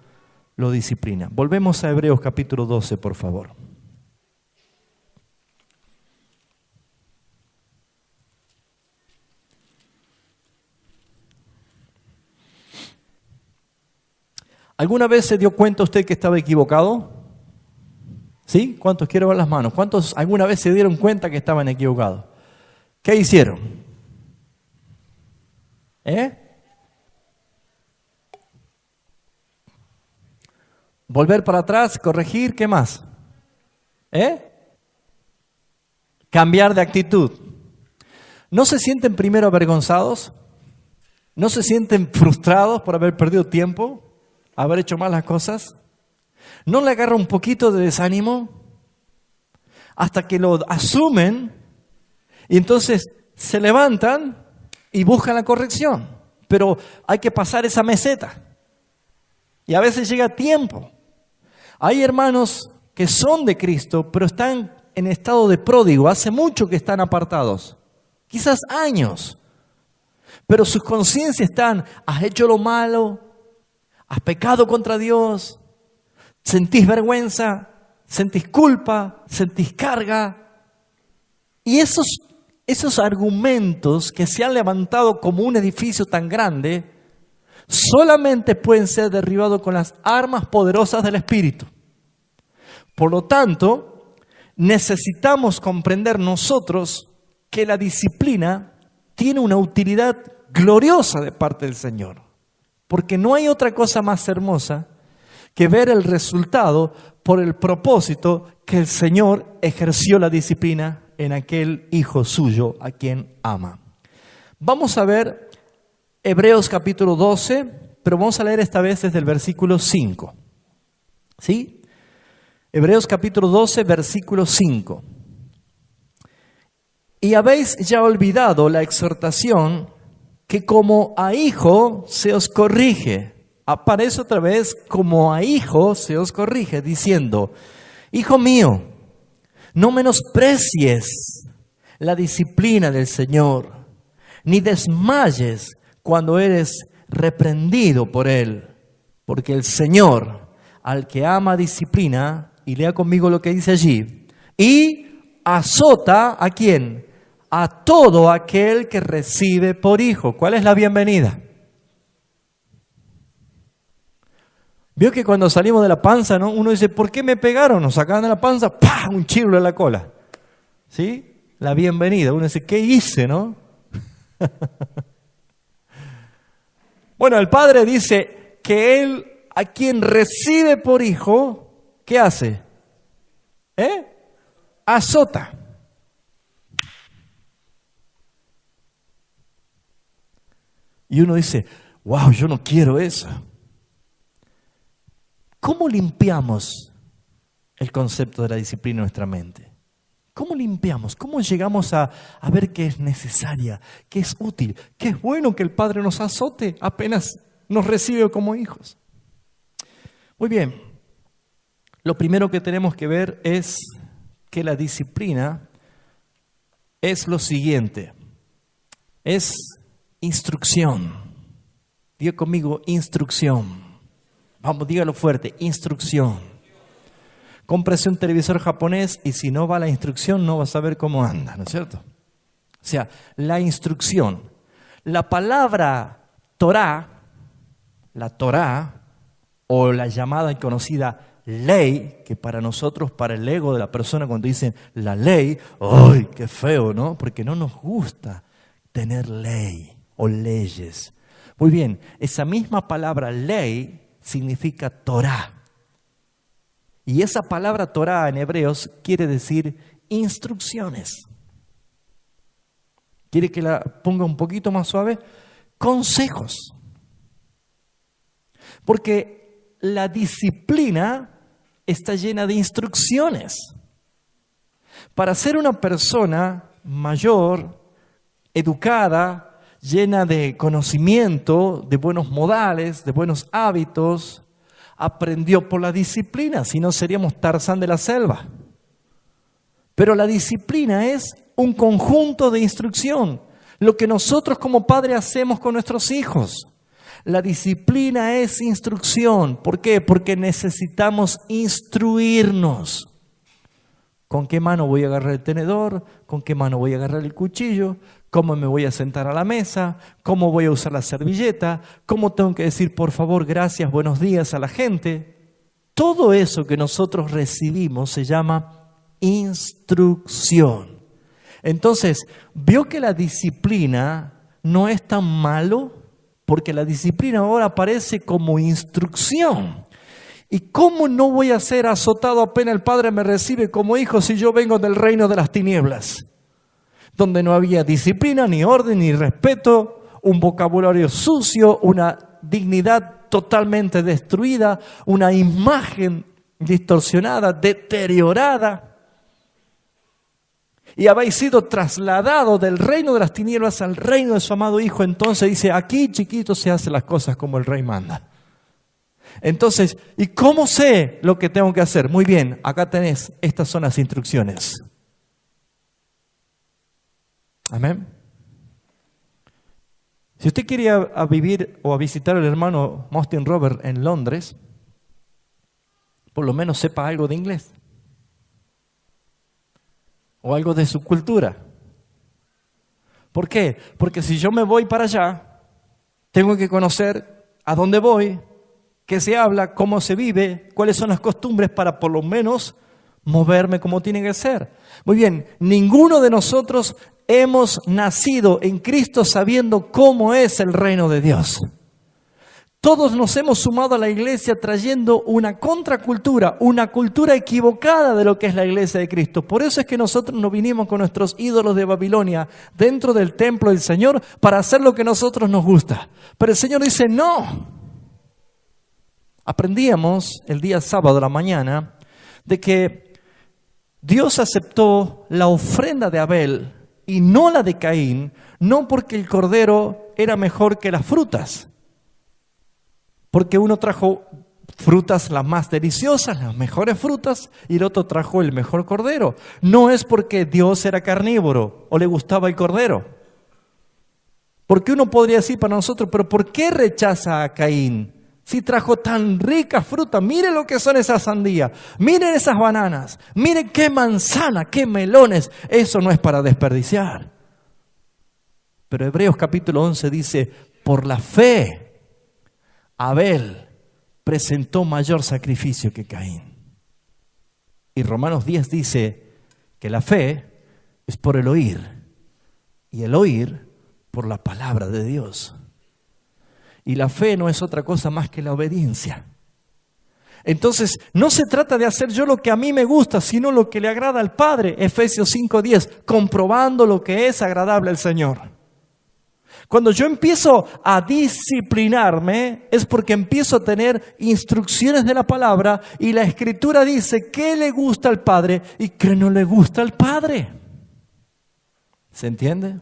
lo disciplina. Volvemos a Hebreos capítulo 12, por favor. ¿Alguna vez se dio cuenta usted que estaba equivocado? ¿Sí? ¿Cuántos? Quiero ver las manos. ¿Cuántos alguna vez se dieron cuenta que estaban equivocados? ¿Qué hicieron? Volver para atrás, corregir, ¿qué más? Cambiar de actitud. ¿No se sienten primero avergonzados? ¿No se sienten frustrados por haber perdido tiempo? ¿Haber hecho mal las cosas? ¿No le agarra un poquito de desánimo? Hasta que lo asumen Y entonces se levantan y buscan la corrección. Pero hay que pasar esa meseta. Y a veces llega tiempo. Hay hermanos que son de Cristo, pero están en estado de pródigo. Hace mucho que están apartados. Quizás años. Pero sus conciencias están, has hecho lo malo, has pecado contra Dios, sentís vergüenza, sentís culpa, sentís carga. Y esos argumentos que se han levantado como un edificio tan grande, solamente pueden ser derribados con las armas poderosas del Espíritu. Por lo tanto, necesitamos comprender nosotros que la disciplina tiene una utilidad gloriosa de parte del Señor. Porque no hay otra cosa más hermosa que ver el resultado por el propósito que el Señor ejerció la disciplina en aquel hijo suyo a quien ama. Vamos a ver Hebreos capítulo 12, pero vamos a leer esta vez desde el versículo 5. ¿Sí? Hebreos capítulo 12, versículo 5. Y habéis ya olvidado la exhortación que como a hijo se os corrige. Aparece otra vez, como a hijo se os corrige, diciendo, hijo mío, no menosprecies la disciplina del Señor, ni desmayes cuando eres reprendido por Él. Porque el Señor, al que ama, disciplina, y lea conmigo lo que dice allí, y azota ¿a quién? A todo aquel que recibe por hijo. ¿Cuál es la bienvenida? Vio que cuando salimos de la panza, ¿no? Uno dice, ¿por qué me pegaron? Nos sacaban de la panza, ¡pah! Un chirlo en la cola. ¿Sí? La bienvenida. Uno dice, ¿qué hice, no? Bueno, el Padre dice que Él, a quien recibe por hijo, ¿qué hace? Azota. Y uno dice, wow, yo no quiero eso. ¿Cómo limpiamos el concepto de la disciplina en nuestra mente? ¿Cómo limpiamos? ¿Cómo llegamos a ver que es necesaria, que es útil, que es bueno que el Padre nos azote apenas nos recibe como hijos? Muy bien, lo primero que tenemos que ver es que la disciplina es lo siguiente, es instrucción. Diga conmigo, instrucción. Vamos, dígalo fuerte, instrucción. Cómprese un televisor japonés y si no va la instrucción no va a saber cómo anda, ¿no es cierto? O sea, la instrucción. La palabra Torá, la Torá, o la llamada y conocida ley, que para nosotros, para el ego de la persona cuando dicen la ley, ¡ay, qué feo!, ¿no? Porque no nos gusta tener ley o leyes. Muy bien, esa misma palabra ley significa Torá. Y esa palabra Torá en hebreos quiere decir instrucciones. ¿Quiere que la ponga un poquito más suave? Consejos. Porque la disciplina está llena de instrucciones. Para ser una persona mayor, educada, llena de conocimiento, de buenos modales, de buenos hábitos, aprendió por la disciplina, si no seríamos Tarzán de la selva. Pero la disciplina es un conjunto de instrucción, lo que nosotros como padres hacemos con nuestros hijos. La disciplina es instrucción. ¿Por qué? Porque necesitamos instruirnos. ¿Con qué mano voy a agarrar el tenedor? ¿Con qué mano voy a agarrar el cuchillo? ¿Cómo me voy a sentar a la mesa? ¿Cómo voy a usar la servilleta? ¿Cómo tengo que decir por favor, gracias, buenos días a la gente? Todo eso que nosotros recibimos se llama instrucción. Entonces, ¿vio que la disciplina no es tan malo? Porque la disciplina ahora aparece como instrucción. ¿Y cómo no voy a ser azotado apenas el Padre me recibe como hijo si yo vengo del reino de las tinieblas? Donde no había disciplina, ni orden, ni respeto, un vocabulario sucio, una dignidad totalmente destruida, una imagen distorsionada, deteriorada. y habéis sido trasladados del reino de las tinieblas al reino de su amado Hijo. Entonces dice, aquí chiquito se hacen las cosas como el Rey manda. Entonces, ¿y cómo sé lo que tengo que hacer? Muy bien, acá tenés, estas son las instrucciones. Amén. Si usted quiere a vivir o a visitar al hermano Austin Robert en Londres, por lo menos sepa algo de inglés. O algo de su cultura. ¿Por qué? Porque si yo me voy para allá, tengo que conocer a dónde voy, qué se habla, cómo se vive, cuáles son las costumbres para por lo menos moverme como tiene que ser. Muy bien, ninguno de nosotros hemos nacido en Cristo sabiendo cómo es el reino de Dios. Todos nos hemos sumado a la iglesia trayendo una contracultura, una cultura equivocada de lo que es la iglesia de Cristo. Por eso es que nosotros nos vinimos con nuestros ídolos de Babilonia dentro del templo del Señor para hacer lo que a nosotros nos gusta. Pero el Señor dice, no. Aprendíamos el día sábado a la mañana de que Dios aceptó la ofrenda de Abel y no la de Caín, no porque el cordero era mejor que las frutas. Porque uno trajo frutas las más deliciosas, las mejores frutas, y el otro trajo el mejor cordero. No es porque Dios era carnívoro o le gustaba el cordero. Porque uno podría decir para nosotros, pero ¿por qué rechaza a Caín? Si trajo tan rica fruta, miren lo que son esas sandías, miren esas bananas, miren qué manzana, qué melones, eso no es para desperdiciar. Pero Hebreos capítulo 11 dice, por la fe, Abel presentó mayor sacrificio que Caín. Y Romanos 10 dice que la fe es por el oír, y el oír por la palabra de Dios. Y la fe no es otra cosa más que la obediencia. Entonces, no se trata de hacer yo lo que a mí me gusta, sino lo que le agrada al Padre. Efesios 5:10, comprobando lo que es agradable al Señor. Cuando yo empiezo a disciplinarme, es porque empiezo a tener instrucciones de la palabra y la Escritura dice qué le gusta al Padre y qué no le gusta al Padre. ¿Se entiende?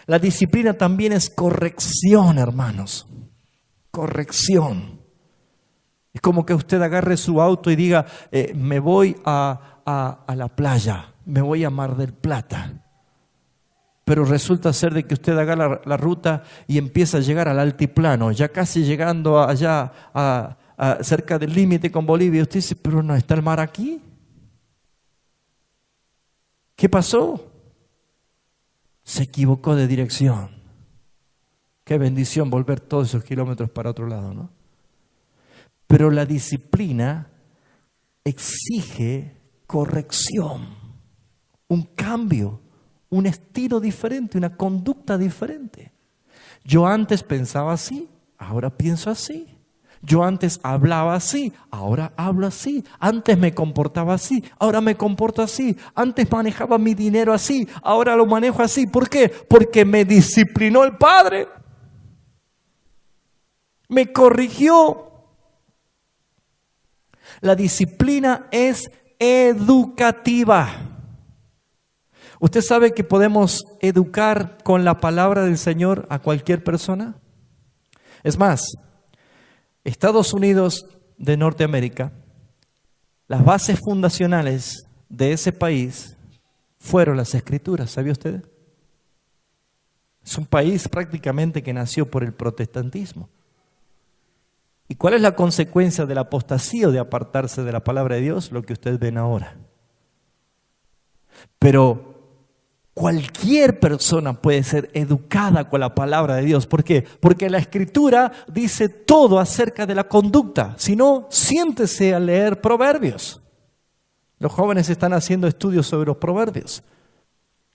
La disciplina también es corrección, hermanos. Corrección. Es como que usted agarre su auto y diga, me voy a la playa, me voy a Mar del Plata. Pero resulta ser de que usted haga la ruta y empieza a llegar al altiplano, ya casi llegando allá cerca del límite con Bolivia. Usted dice, pero no está el mar aquí. ¿Qué pasó? Se equivocó de dirección. Qué bendición volver todos esos kilómetros para otro lado, ¿no? Pero la disciplina exige corrección, un cambio, un estilo diferente, una conducta diferente. Yo antes pensaba así, ahora pienso así. Yo antes hablaba así, ahora hablo así. Antes me comportaba así, ahora me comporto así. Antes manejaba mi dinero así, ahora lo manejo así. ¿Por qué? Porque me disciplinó el Padre. Me corrigió. La disciplina es educativa. ¿Usted sabe que podemos educar con la palabra del Señor a cualquier persona? Es más, Estados Unidos de Norteamérica, las bases fundacionales de ese país fueron las Escrituras, ¿sabía usted? Es un país prácticamente que nació por el protestantismo. ¿Y cuál es la consecuencia de la apostasía o de apartarse de la palabra de Dios? Lo que ustedes ven ahora. Pero cualquier persona puede ser educada con la palabra de Dios. ¿Por qué? Porque la Escritura dice todo acerca de la conducta. Si no, siéntese a leer Proverbios. Los jóvenes están haciendo estudios sobre los Proverbios.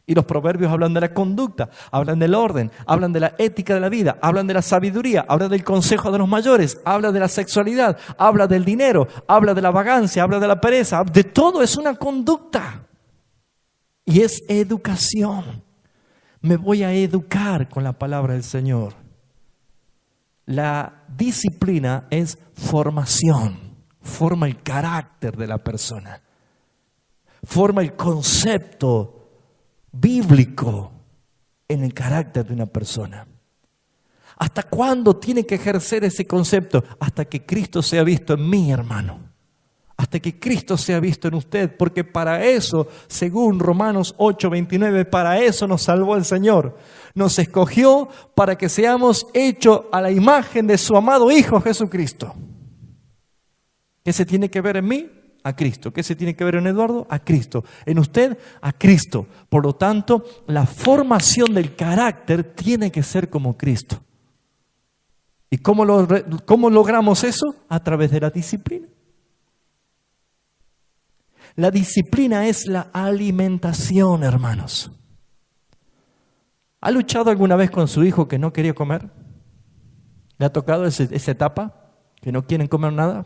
Y los Proverbios hablan de la conducta, hablan del orden, hablan de la ética de la vida, hablan de la sabiduría, hablan del consejo de los mayores, hablan de la sexualidad, hablan del dinero, hablan de la vagancia, hablan de la pereza. De todo es una conducta. Y es educación. Me voy a educar con la palabra del Señor. La disciplina es formación. Forma el carácter de la persona. forma el concepto bíblico en el carácter de una persona. ¿Hasta cuándo tiene que ejercer ese concepto? Hasta que Cristo sea visto en mí, hermano. Hasta que Cristo sea visto en usted, porque para eso, según Romanos 8:29, para eso nos salvó el Señor. Nos escogió para que seamos hechos a la imagen de su amado Hijo Jesucristo. ¿Qué se tiene que ver en mí? A Cristo. ¿Qué se tiene que ver en Eduardo? A Cristo. En usted, a Cristo. Por lo tanto, la formación del carácter tiene que ser como Cristo. ¿Y cómo logramos eso? A través de la disciplina. La disciplina es la alimentación, hermanos. ¿Ha luchado alguna vez con su hijo que no quería comer? ¿Le ha tocado esa etapa? ¿Que no quieren comer nada?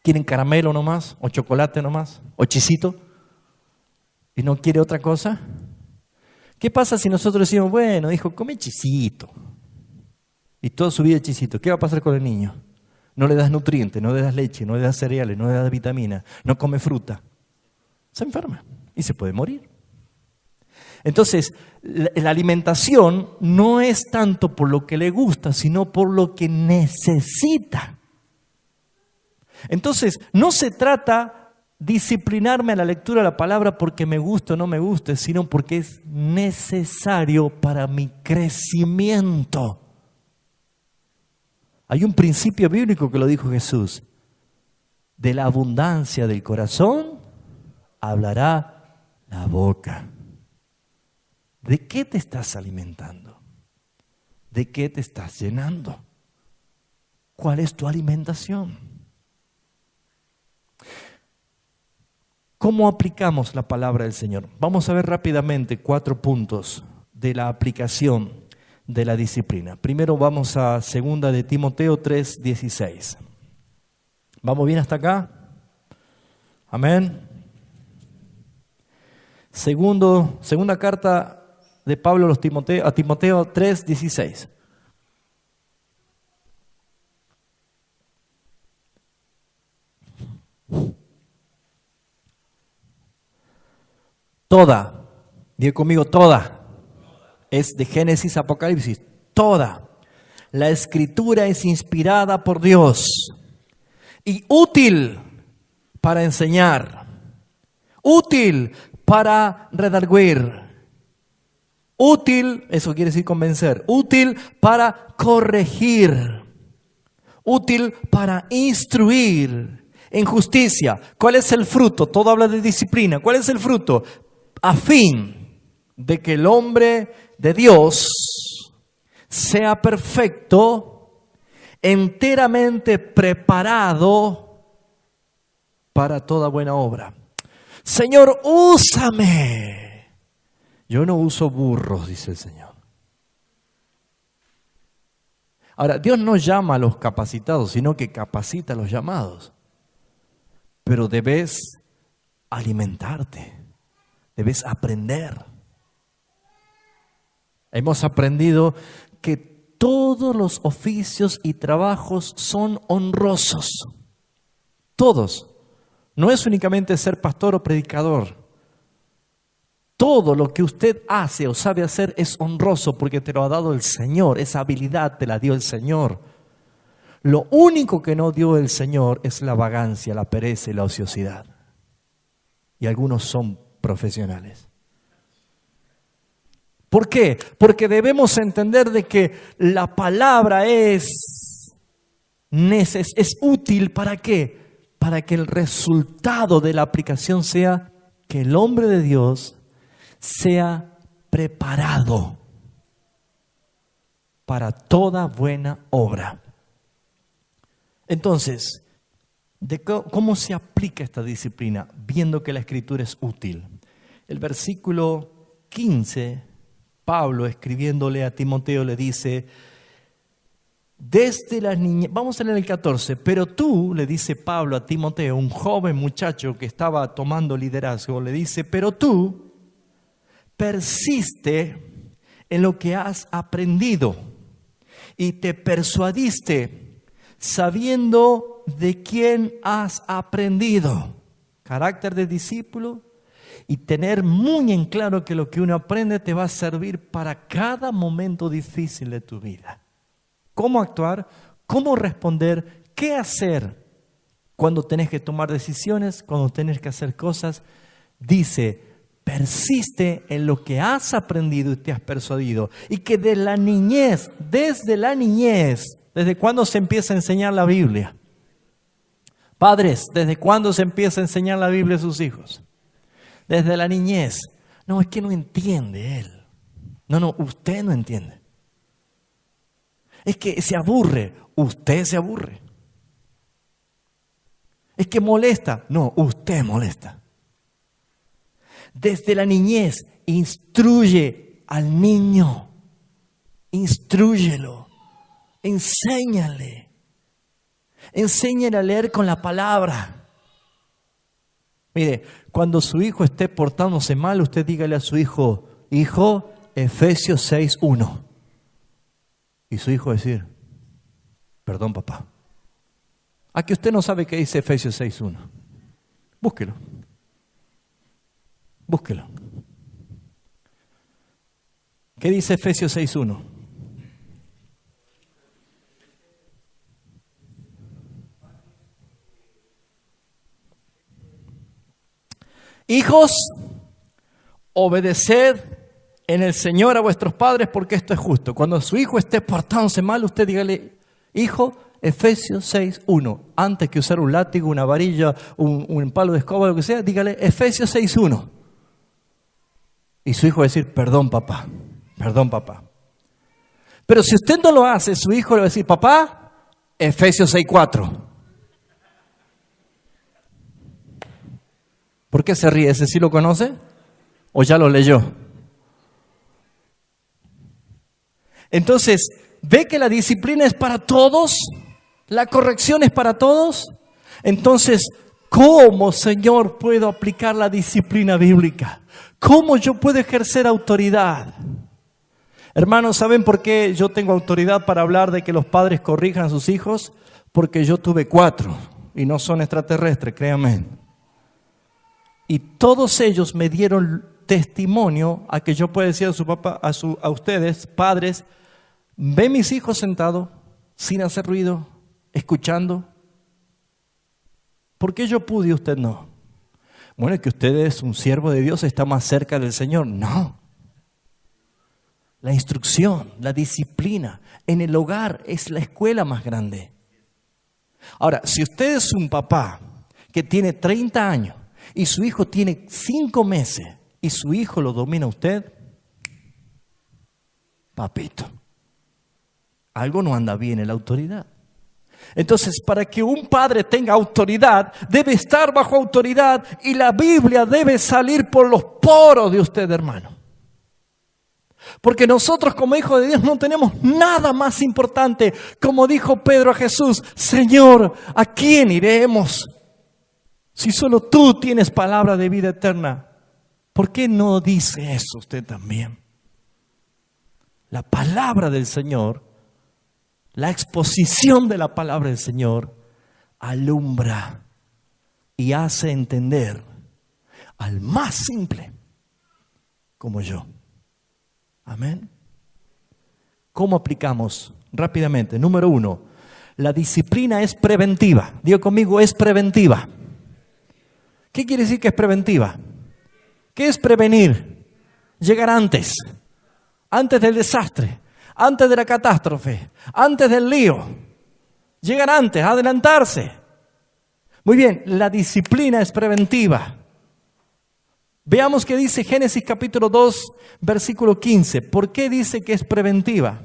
¿Quieren caramelo nomás? ¿O chocolate nomás? ¿O chisito? ¿Y no quiere otra cosa? ¿Qué pasa si nosotros decimos, bueno, hijo, come chisito? Y toda su vida es chisito. ¿Qué va a pasar con el niño? No le das nutrientes, no le das leche, no le das cereales, no le das vitaminas, no come fruta. Se enferma y se puede morir. Entonces, la alimentación no es tanto por lo que le gusta, sino por lo que necesita. Entonces, no se trata disciplinarme a la lectura de la palabra porque me guste o no me guste, sino porque es necesario para mi crecimiento. Hay un principio bíblico que lo dijo Jesús. De la abundancia del corazón hablará la boca. ¿De qué te estás alimentando? ¿De qué te estás llenando? ¿Cuál es tu alimentación? ¿Cómo aplicamos la palabra del Señor? Vamos a ver rápidamente 4 puntos de la aplicación de la disciplina. Primero vamos a 2 de Timoteo 3:16. ¿Vamos bien hasta acá? Amén. Segunda carta de Pablo a Timoteo 3:16. Toda, diga conmigo, toda. Es de Génesis a Apocalipsis. Toda la Escritura es inspirada por Dios y útil para enseñar, útil para redarguir, útil, eso quiere decir convencer, útil para corregir, útil para instruir en justicia. ¿Cuál es el fruto? Todo habla de disciplina. ¿Cuál es el fruto? A fin de que el hombre de Dios sea perfecto, enteramente preparado para toda buena obra. Señor, úsame. Yo no uso burros, dice el Señor. Ahora, Dios no llama a los capacitados, sino que capacita a los llamados. Pero debes alimentarte, debes aprender. Hemos aprendido que todos los oficios y trabajos son honrosos. Todos. No es únicamente ser pastor o predicador. Todo lo que usted hace o sabe hacer es honroso porque te lo ha dado el Señor. Esa habilidad te la dio el Señor. Lo único que no dio el Señor es la vagancia, la pereza y la ociosidad. Y algunos son profesionales. ¿Por qué? Porque debemos entender de que la palabra es útil. ¿Para qué? Para que el resultado de la aplicación sea que el hombre de Dios sea preparado para toda buena obra. Entonces, ¿cómo se aplica esta disciplina? Viendo que la Escritura es útil. El versículo 15, Pablo escribiéndole a Timoteo le dice, desde la niñez, vamos a leer el 14, pero tú, le dice Pablo a Timoteo, un joven muchacho que estaba tomando liderazgo, le dice, pero tú persiste en lo que has aprendido y te persuadiste sabiendo de quién has aprendido. carácter de discípulo y tener muy en claro que lo que uno aprende te va a servir para cada momento difícil de tu vida. Cómo actuar, cómo responder, qué hacer cuando tenés que tomar decisiones, cuando tenés que hacer cosas. Dice, persiste en lo que has aprendido y te has persuadido. Y que desde la niñez, ¿desde cuándo se empieza a enseñar la Biblia? Padres, ¿desde cuándo se empieza a enseñar la Biblia a sus hijos? Desde la niñez. No, es que no entiende él. No, usted no entiende. Es que se aburre. Usted se aburre. Es que molesta. No, usted molesta. Desde la niñez, instruye al niño. Instrúyelo. Enséñale. Enséñale a leer con la palabra. Mire, cuando su hijo esté portándose mal, usted dígale a su hijo, hijo, Efesios 6:1. Y su hijo decir, perdón papá. ¿A que usted no sabe qué dice Efesios 6:1? Búsquelo. Búsquelo. ¿Qué dice Efesios 6:1? Hijos, obedeced en el Señor a vuestros padres porque esto es justo. Cuando su hijo esté portándose mal, usted dígale, hijo, Efesios 6:1. Antes que usar un látigo, una varilla, un palo de escoba, lo que sea, dígale Efesios 6:1. Y su hijo va a decir, perdón papá. Pero si usted no lo hace, su hijo le va a decir, papá, Efesios 6:4. ¿Por qué se ríe? ¿Ese sí lo conoce? ¿O ya lo leyó? Entonces, ¿ve que la disciplina es para todos? ¿La corrección es para todos? Entonces, ¿cómo, Señor, puedo aplicar la disciplina bíblica? ¿Cómo yo puedo ejercer autoridad? Hermanos, ¿saben por qué yo tengo autoridad para hablar de que los padres corrijan a sus hijos? Porque yo tuve 4 y no son extraterrestres, créanme. Y todos ellos me dieron testimonio a que yo pueda decir a su papá, a ustedes, padres, ve mis hijos sentados, sin hacer ruido, escuchando. ¿Por qué yo pude y usted no? Bueno, es que usted es un siervo de Dios, está más cerca del Señor. No. La instrucción, la disciplina en el hogar es la escuela más grande. Ahora, si usted es un papá que tiene 30 años, y su hijo tiene 5 meses y su hijo lo domina a usted, papito, algo no anda bien en la autoridad. Entonces, para que un padre tenga autoridad, debe estar bajo autoridad y la Biblia debe salir por los poros de usted, hermano. Porque nosotros como hijos de Dios no tenemos nada más importante. Como dijo Pedro a Jesús, Señor, ¿a quién iremos? Si solo tú tienes palabra de vida eterna, ¿por qué no dice eso usted también? La palabra del Señor, la exposición de la palabra del Señor, alumbra y hace entender al más simple como yo. Amén. ¿Cómo aplicamos? Rápidamente. Número 1, la disciplina es preventiva. Diga conmigo, es preventiva. ¿Qué quiere decir que es preventiva? ¿Qué es prevenir? Llegar antes del desastre, antes de la catástrofe, antes del lío. Llegar antes, adelantarse. Muy bien, la disciplina es preventiva. Veamos qué dice Génesis capítulo 2, versículo 15. ¿Por qué dice que es preventiva?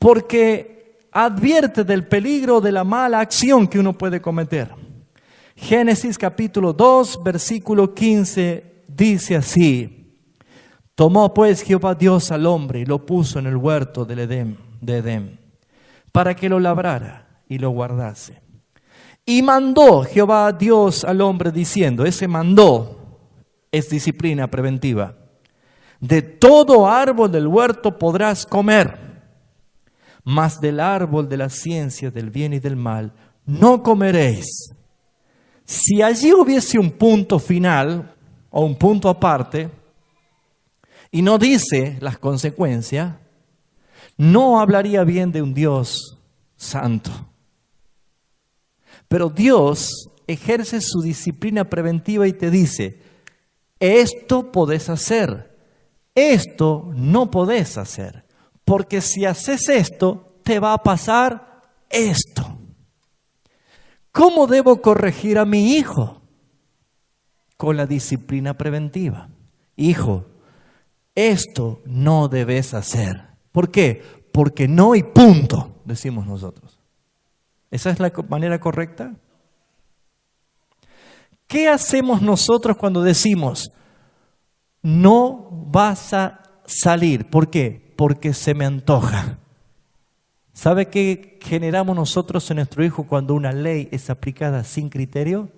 Porque advierte del peligro de la mala acción que uno puede cometer. Génesis capítulo 2, versículo 15 dice así: tomó pues Jehová Dios al hombre y lo puso en el huerto de Edén, para que lo labrara y lo guardase. Y mandó Jehová Dios al hombre diciendo, ese mandó es disciplina preventiva: de todo árbol del huerto podrás comer, mas del árbol de la ciencia del bien y del mal no comeréis. Si allí hubiese un punto final o un punto aparte y no dice las consecuencias, no hablaría bien de un Dios santo. Pero Dios ejerce su disciplina preventiva y te dice, esto podés hacer, esto no podés hacer, porque si haces esto, te va a pasar esto. ¿Cómo debo corregir a mi hijo? Con la disciplina preventiva. Hijo, esto no debes hacer. ¿Por qué? Porque no y punto, decimos nosotros. ¿Esa es la manera correcta? ¿Qué hacemos nosotros cuando decimos, no vas a salir? ¿Por qué? Porque se me antoja. ¿Sabe qué generamos nosotros en nuestro hijo cuando una ley es aplicada sin criterio?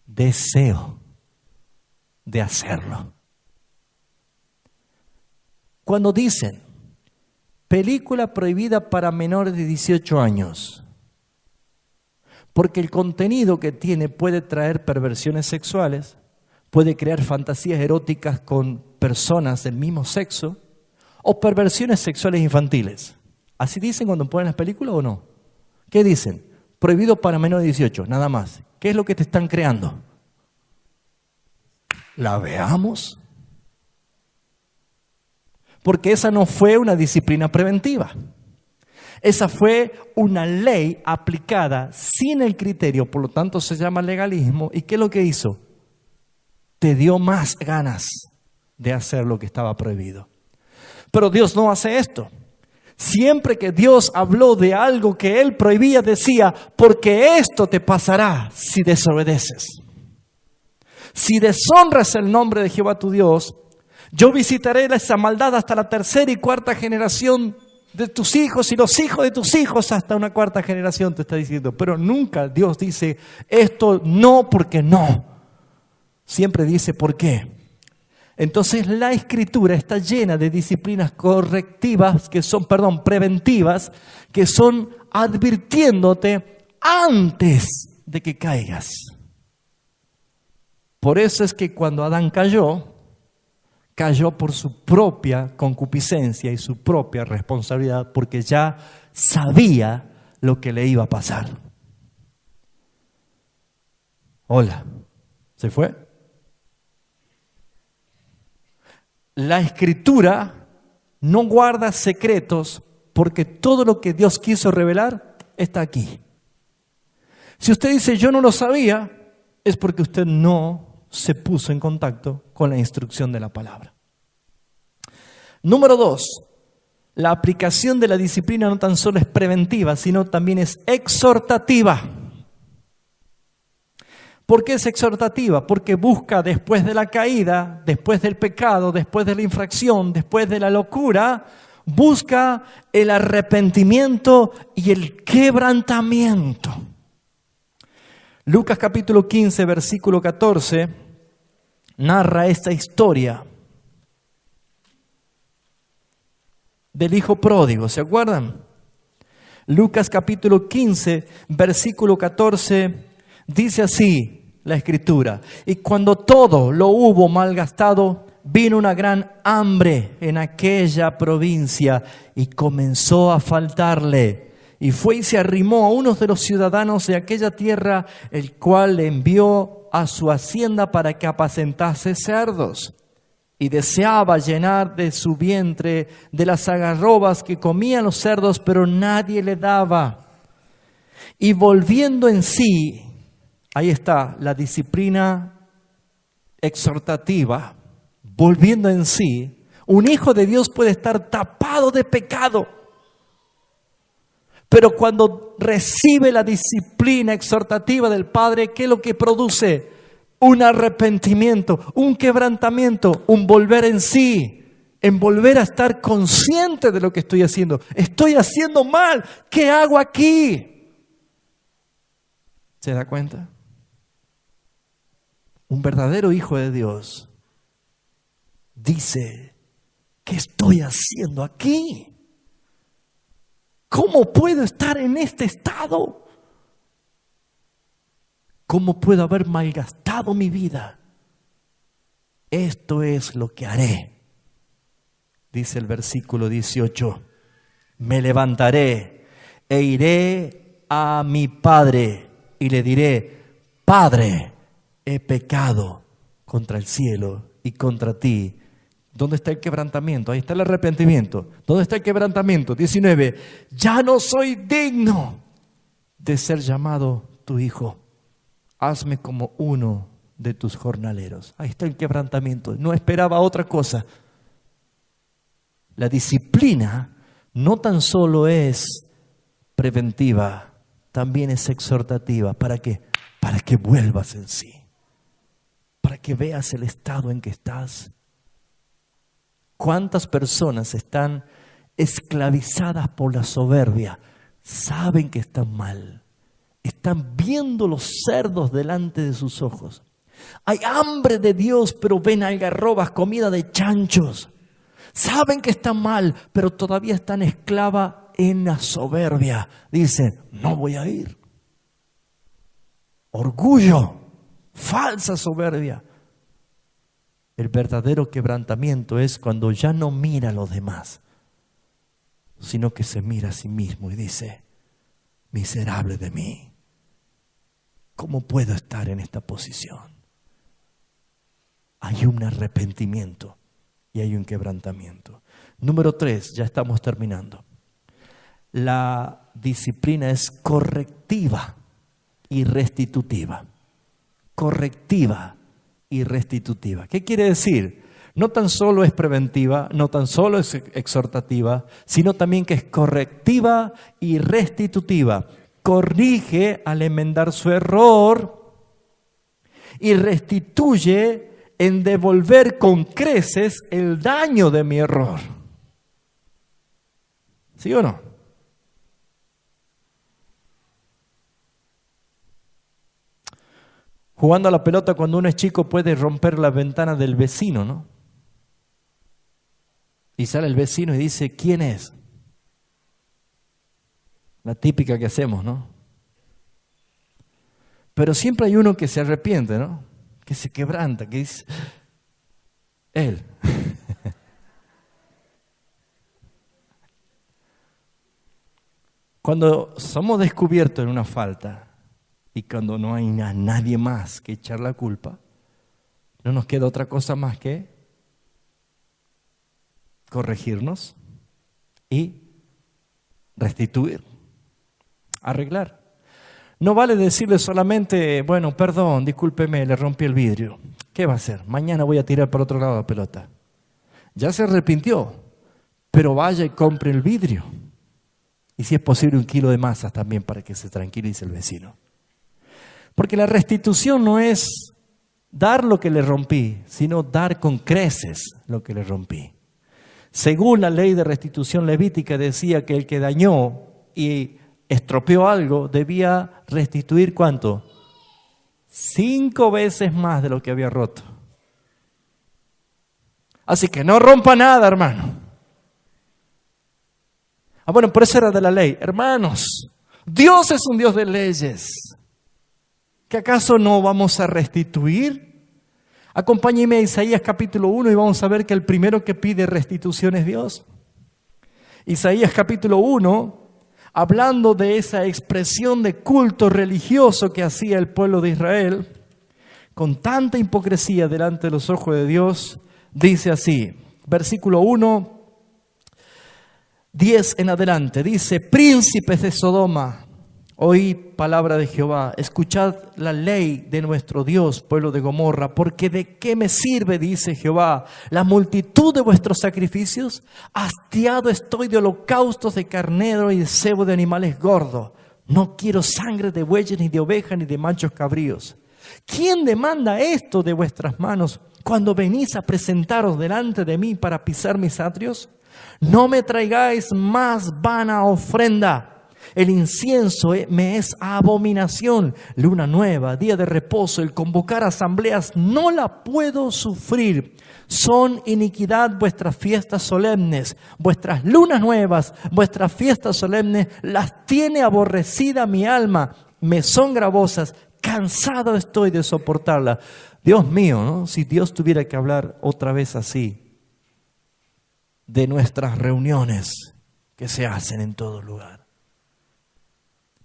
Deseo de hacerlo. Cuando dicen, película prohibida para menores de 18 años, porque el contenido que tiene puede traer perversiones sexuales, puede crear fantasías eróticas con personas del mismo sexo o perversiones sexuales infantiles. ¿Así dicen cuando ponen las películas o no? ¿Qué dicen? Prohibido para menores de 18, nada más. ¿Qué es lo que te están creando? ¿La veamos? Porque esa no fue una disciplina preventiva. Esa fue una ley aplicada sin el criterio, por lo tanto se llama legalismo. ¿Y qué es lo que hizo? Te dio más ganas de hacer lo que estaba prohibido. Pero Dios no hace esto. Siempre que Dios habló de algo que Él prohibía, decía, porque esto te pasará si desobedeces. Si deshonras el nombre de Jehová tu Dios, yo visitaré esa maldad hasta la tercera y cuarta generación de tus hijos y los hijos de tus hijos hasta una cuarta generación, te está diciendo. Pero nunca Dios dice esto no porque no. Siempre dice por qué. Entonces la Escritura está llena de disciplinas correctivas, preventivas, que son advirtiéndote antes de que caigas. Por eso es que cuando Adán cayó por su propia concupiscencia y su propia responsabilidad, porque ya sabía lo que le iba a pasar. Hola, ¿se fue? La Escritura no guarda secretos porque todo lo que Dios quiso revelar está aquí. Si usted dice yo no lo sabía, es porque usted no se puso en contacto con la instrucción de la palabra. Número 2, la aplicación de la disciplina no tan solo es preventiva, sino también es exhortativa. ¿Por qué es exhortativa? Porque busca después de la caída, después del pecado, después de la infracción, después de la locura, busca el arrepentimiento y el quebrantamiento. Lucas capítulo 15, versículo 14, narra esta historia del hijo pródigo, ¿se acuerdan? Lucas capítulo 15, versículo 14, dice así la Escritura: y cuando todo lo hubo malgastado, vino una gran hambre en aquella provincia y comenzó a faltarle. Y fue y se arrimó a uno de los ciudadanos de aquella tierra, el cual le envió a su hacienda para que apacentase cerdos. Y deseaba llenar de su vientre de las algarrobas que comían los cerdos, pero nadie le daba. Y volviendo en sí, ahí está la disciplina exhortativa. Volviendo en sí, un hijo de Dios puede estar tapado de pecado, pero cuando recibe la disciplina exhortativa del Padre, ¿qué es lo que produce? Un arrepentimiento, un quebrantamiento, un volver en sí, en volver a estar consciente de lo que estoy haciendo. Estoy haciendo mal, ¿qué hago aquí? ¿Se da cuenta? Un verdadero hijo de Dios dice, ¿qué estoy haciendo aquí? ¿Cómo puedo estar en este estado? ¿Cómo puedo haber malgastado mi vida? Esto es lo que haré. Dice el versículo 18. Me levantaré e iré a mi padre y le diré: Padre, he pecado contra el cielo y contra ti. ¿Dónde está el quebrantamiento? Ahí está el arrepentimiento. ¿Dónde está el quebrantamiento? 19. Ya no soy digno de ser llamado tu hijo. Hazme como uno de tus jornaleros. Ahí está el quebrantamiento. No esperaba otra cosa. La disciplina no tan solo es preventiva, también es exhortativa. ¿Para qué? Para que vuelvas en sí. Para que veas el estado en que estás. ¿Cuántas personas están esclavizadas por la soberbia? Saben que están mal. Están viendo los cerdos delante de sus ojos. Hay hambre de Dios, pero ven algarrobas, comida de chanchos. Saben que están mal, pero todavía están esclavas en la soberbia. Dicen: no voy a ir. Orgullo, falsa soberbia. El verdadero quebrantamiento es cuando ya no mira a los demás, sino que se mira a sí mismo y dice: miserable de mí, ¿cómo puedo estar en esta posición? Hay un arrepentimiento y hay un quebrantamiento. Número 3, ya estamos terminando. La disciplina es correctiva y restitutiva. Correctiva y restitutiva. ¿Qué quiere decir? No tan solo es preventiva, no tan solo es exhortativa, sino también que es correctiva y restitutiva. Corrige al enmendar su error y restituye en devolver con creces el daño de mi error. ¿Sí o no? Jugando a la pelota, cuando uno es chico, puede romper la ventana del vecino, ¿no? Y sale el vecino y dice: ¿quién es? La típica que hacemos, ¿no? Pero siempre hay uno que se arrepiente, ¿no? Que se quebranta, que dice: él. Cuando somos descubiertos en una falta y cuando no hay a nadie más que echar la culpa, no nos queda otra cosa más que corregirnos y restituir, arreglar. No vale decirle solamente: bueno, perdón, discúlpeme, le rompí el vidrio. ¿Qué va a hacer? Mañana voy a tirar por otro lado la pelota. Ya se arrepintió, pero vaya y compre el vidrio. Y si es posible, 1 kilo de masas también, para que se tranquilice el vecino. Porque la restitución no es dar lo que le rompí, sino dar con creces lo que le rompí. Según la ley de restitución levítica, decía que el que dañó y estropeó algo debía restituir ¿cuánto? 5 veces más de lo que había roto. Así que no rompa nada, hermano. Bueno, por eso era de la ley. Hermanos, Dios es un Dios de leyes. ¿Que acaso no vamos a restituir? Acompáñenme a Isaías capítulo 1 y vamos a ver que el primero que pide restitución es Dios. Isaías capítulo 1, hablando de esa expresión de culto religioso que hacía el pueblo de Israel, con tanta hipocresía delante de los ojos de Dios, dice así, versículo 1, 10 en adelante, dice: príncipes de Sodoma, oíd palabra de Jehová, escuchad la ley de nuestro Dios, pueblo de Gomorra, porque de qué me sirve, dice Jehová, la multitud de vuestros sacrificios. Hastiado estoy de holocaustos de carnero y de cebo de animales gordos. No quiero sangre de bueyes, ni de ovejas, ni de machos cabríos. ¿Quién demanda esto de vuestras manos cuando venís a presentaros delante de mí para pisar mis atrios? No me traigáis más vana ofrenda. El incienso me es abominación. Luna nueva, día de reposo, el convocar asambleas, no la puedo sufrir. Son iniquidad vuestras fiestas solemnes, vuestras lunas nuevas, vuestras fiestas solemnes, las tiene aborrecida mi alma. me son gravosas, cansado estoy de soportarla. Dios mío, ¿no? Si Dios tuviera que hablar otra vez así de nuestras reuniones que se hacen en todo lugar.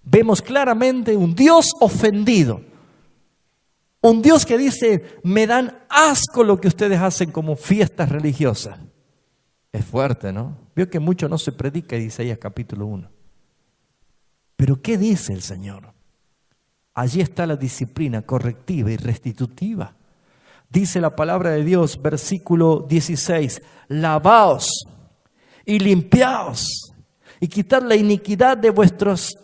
Vemos claramente un Dios ofendido. Un Dios que dice, me dan asco lo que ustedes hacen como fiestas religiosas. Es fuerte, ¿no? Veo que mucho no se predica en Isaías capítulo 1. Pero ¿qué dice el Señor? Allí está la disciplina correctiva y restitutiva. Dice la palabra de Dios, versículo 16, lavaos y limpiaos y quitad la iniquidad de vuestras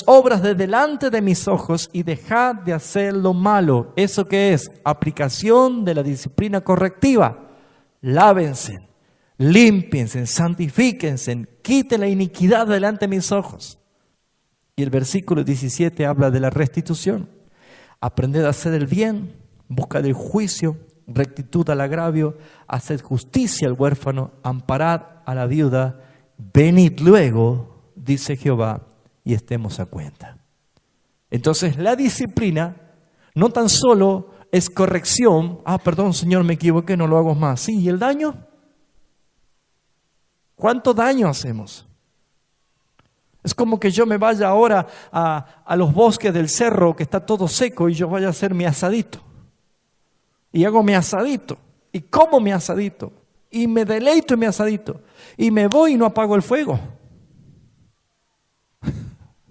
obras de delante de mis ojos y dejad de hacer lo malo. ¿Eso qué es? Aplicación de la disciplina correctiva. Lávense, límpiense, santifíquense, quiten la iniquidad delante de mis ojos. Y el versículo 17 habla de la restitución. Aprended a hacer el bien, buscad el juicio, rectitud al agravio, haced justicia al huérfano, amparad a la viuda, venid luego, dice Jehová, y estemos a cuenta. Entonces la disciplina no tan solo es corrección. Perdón, Señor, me equivoqué, no lo hago más. Sí, ¿y el daño? ¿Cuánto daño hacemos? Es como que yo me vaya ahora a los bosques del cerro que está todo seco y yo vaya a hacer mi asadito. Y hago mi asadito. Y como mi asadito. Y me deleito en mi asadito. Y me voy y no apago el fuego.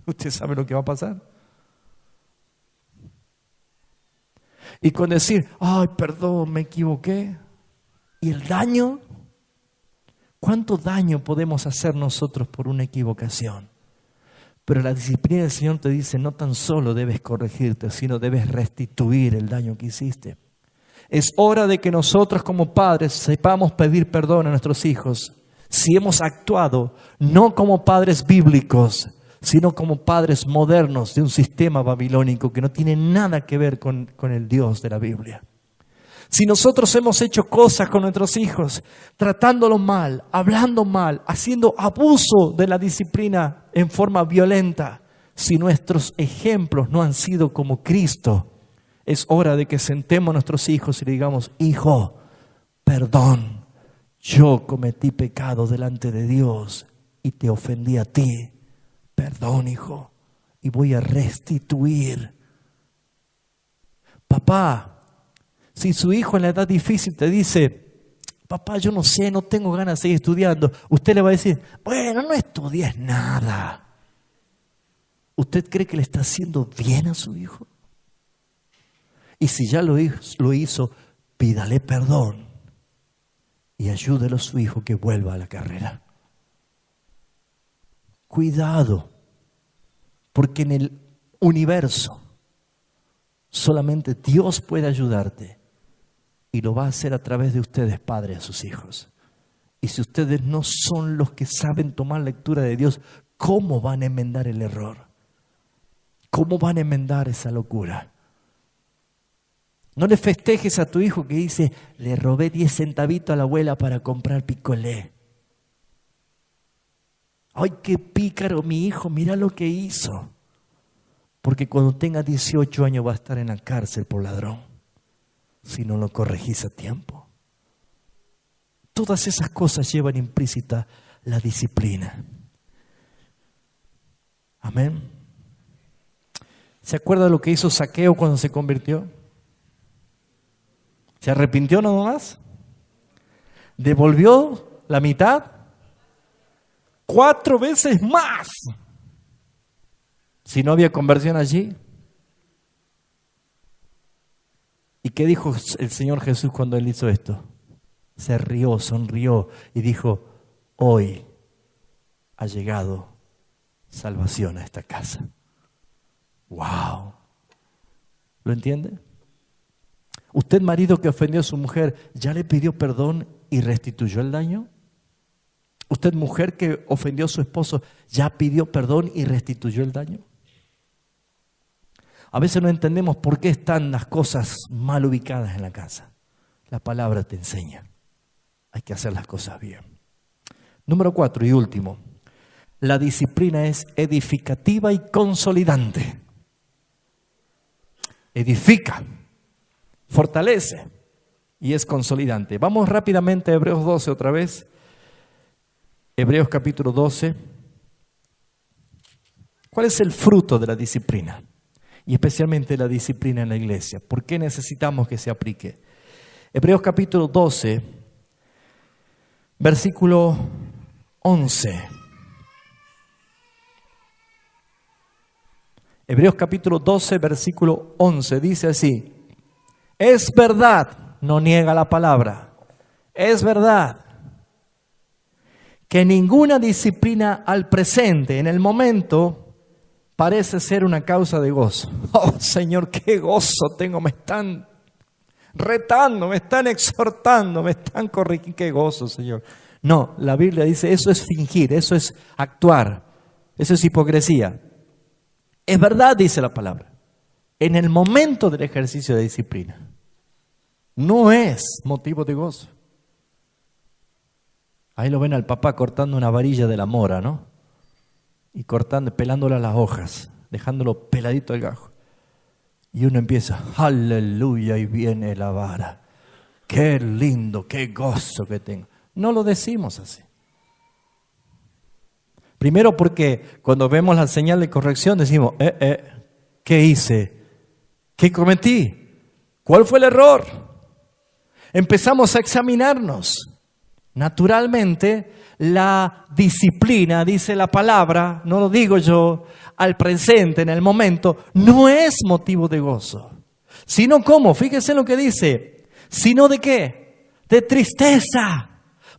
¿Usted sabe lo que va a pasar? Y con decir, ay, perdón, me equivoqué. ¿Y el daño? ¿Cuánto daño podemos hacer nosotros por una equivocación? Pero la disciplina del Señor te dice, no tan solo debes corregirte, sino debes restituir el daño que hiciste. Es hora de que nosotros como padres sepamos pedir perdón a nuestros hijos si hemos actuado no como padres bíblicos, sino como padres modernos de un sistema babilónico que no tiene nada que ver con el Dios de la Biblia. Si nosotros hemos hecho cosas con nuestros hijos, tratándolos mal, hablando mal, haciendo abuso de la disciplina en forma violenta, si nuestros ejemplos no han sido como Cristo, es hora de que sentemos a nuestros hijos y le digamos, hijo, perdón, yo cometí pecado delante de Dios y te ofendí a ti. Perdón, hijo, y voy a restituir. Papá, si su hijo en la edad difícil te dice, papá, yo no sé, no tengo ganas de seguir estudiando, usted le va a decir, bueno, no estudies nada. ¿Usted cree que le está haciendo bien a su hijo? Y si ya lo hizo, pídale perdón y ayúdelo a su hijo que vuelva a la carrera. Cuidado, porque en el universo solamente Dios puede ayudarte y lo va a hacer a través de ustedes, padres, a sus hijos. Y si ustedes no son los que saben tomar lectura de Dios, ¿cómo van a enmendar el error? ¿Cómo van a enmendar esa locura? No le festejes a tu hijo que dice, le robé 10 centavitos a la abuela para comprar picolé. Ay, qué pícaro mi hijo, mira lo que hizo. Porque cuando tenga 18 años va a estar en la cárcel por ladrón, si no lo corregís a tiempo. Todas esas cosas llevan implícita la disciplina. Amén. ¿Se acuerda de lo que hizo Zaqueo cuando se convirtió? ¿Se arrepintió nada más? ¿Devolvió la mitad? 4 veces más. Si no había conversión allí. ¿Y qué dijo el Señor Jesús cuando Él hizo esto? Se rió, sonrió y dijo, hoy ha llegado salvación a esta casa. ¡Wow! ¿Lo entiende? ¿Usted, marido que ofendió a su mujer, ya le pidió perdón y restituyó el daño? ¿Usted, mujer que ofendió a su esposo, ya pidió perdón y restituyó el daño? A veces no entendemos por qué están las cosas mal ubicadas en la casa. La palabra te enseña. Hay que hacer las cosas bien. Número 4 y último. la disciplina es edificativa y consolidante. Edifica, fortalece y es consolidante. Vamos rápidamente a Hebreos 12 otra vez. Hebreos capítulo 12. ¿Cuál es el fruto de la disciplina? Y especialmente la disciplina en la iglesia. ¿Por qué necesitamos que se aplique? Hebreos capítulo 12, versículo 11. Hebreos capítulo 12, versículo 11, dice así: es verdad, no niega la palabra, es verdad que ninguna disciplina al presente, en el momento, parece ser una causa de gozo. Oh Señor, qué gozo tengo, me están retando, me están exhortando, me están corrigiendo, qué gozo, Señor. No, la Biblia dice, eso es fingir, eso es actuar, eso es hipocresía. Es verdad, dice la palabra, en el momento del ejercicio de disciplina, no es motivo de gozo. Ahí lo ven al papá cortando una varilla de la mora, ¿no? Y cortando, pelándola las hojas, dejándolo peladito el gajo. Y uno empieza, aleluya, y viene la vara. Qué lindo, qué gozo que tengo. No lo decimos así. Primero porque cuando vemos la señal de corrección decimos, ¿qué hice? ¿Qué cometí? ¿Cuál fue el error? Empezamos a examinarnos. Naturalmente, la disciplina, dice la palabra, no lo digo yo, al presente, en el momento, no es motivo de gozo. Sino ¿cómo? Fíjese lo que dice. ¿Sino de qué? De tristeza.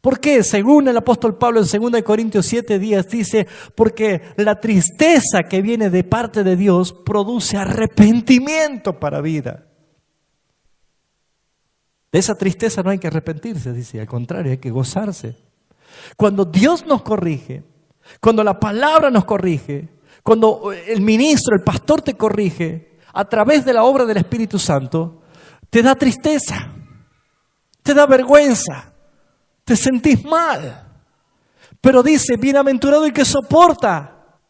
¿Por qué? Según el apóstol Pablo en 2 Corintios 7:10 dice, porque la tristeza que viene de parte de Dios produce arrepentimiento para vida. De esa tristeza no hay que arrepentirse, dice, al contrario, hay que gozarse. Cuando Dios nos corrige, cuando la palabra nos corrige, cuando el ministro, el pastor te corrige, a través de la obra del Espíritu Santo, te da tristeza, te da vergüenza. Te sentís mal, pero dice, bienaventurado el que soporta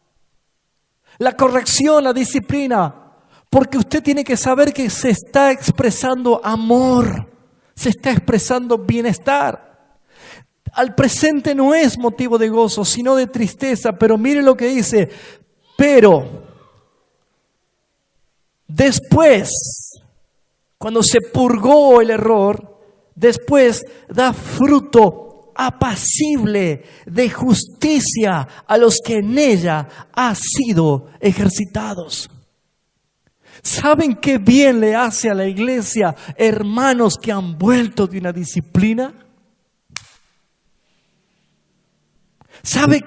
la corrección, la disciplina, porque usted tiene que saber que se está expresando amor, se está expresando bienestar. Al presente no es motivo de gozo, sino de tristeza, pero mire lo que dice, pero después, cuando se purgó el error, después da fruto apacible de justicia a los que en ella han sido ejercitados. ¿Saben qué bien le hace a la iglesia hermanos que han vuelto de una disciplina? ¿Sabe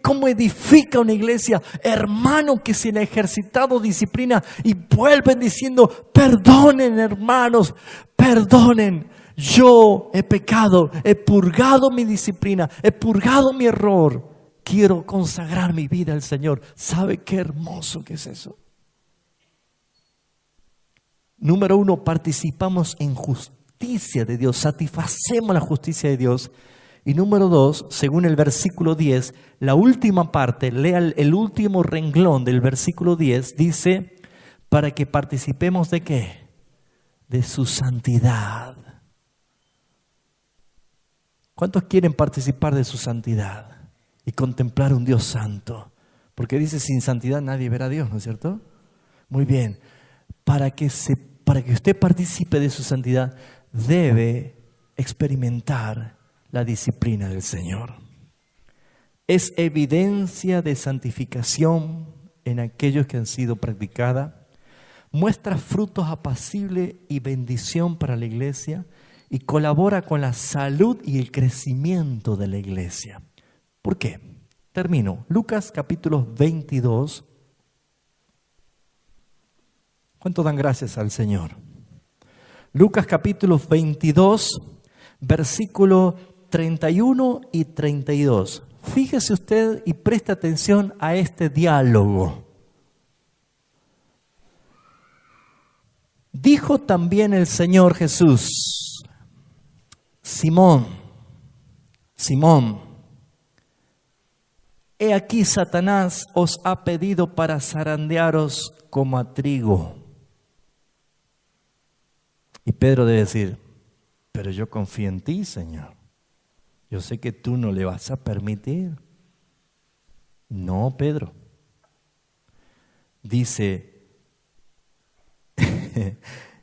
cómo edifica una iglesia? Hermano que se le ha ejercitado disciplina y vuelven diciendo, perdonen hermanos, perdonen. Yo he pecado, he purgado mi disciplina, he purgado mi error. Quiero consagrar mi vida al Señor. ¿Sabe qué hermoso que es eso? Número 1, participamos en justicia de Dios, satisfacemos la justicia de Dios. Y número 2, según el versículo 10, la última parte, lea el último renglón del versículo 10, dice, para que participemos ¿de qué? De su santidad. ¿Cuántos quieren participar de su santidad y contemplar un Dios santo? Porque dice, sin santidad nadie verá a Dios, ¿no es cierto? Muy bien, para que usted participe de su santidad, debe experimentar la disciplina del Señor. Es evidencia de santificación en aquellos que han sido practicada, muestra frutos apacibles y bendición para la iglesia, y colabora con la salud y el crecimiento de la iglesia. ¿Por qué? Termino. Lucas capítulo 22. ¿Cuánto dan gracias al Señor? Lucas capítulo 22, versículo 31 y 32. Fíjese usted y preste atención a este diálogo. Dijo también el Señor Jesús, Simón, he aquí Satanás os ha pedido para zarandearos como a trigo. Y Pedro debe decir, pero yo confío en ti, Señor. Yo sé que tú no le vas a permitir. No, Pedro. Dice,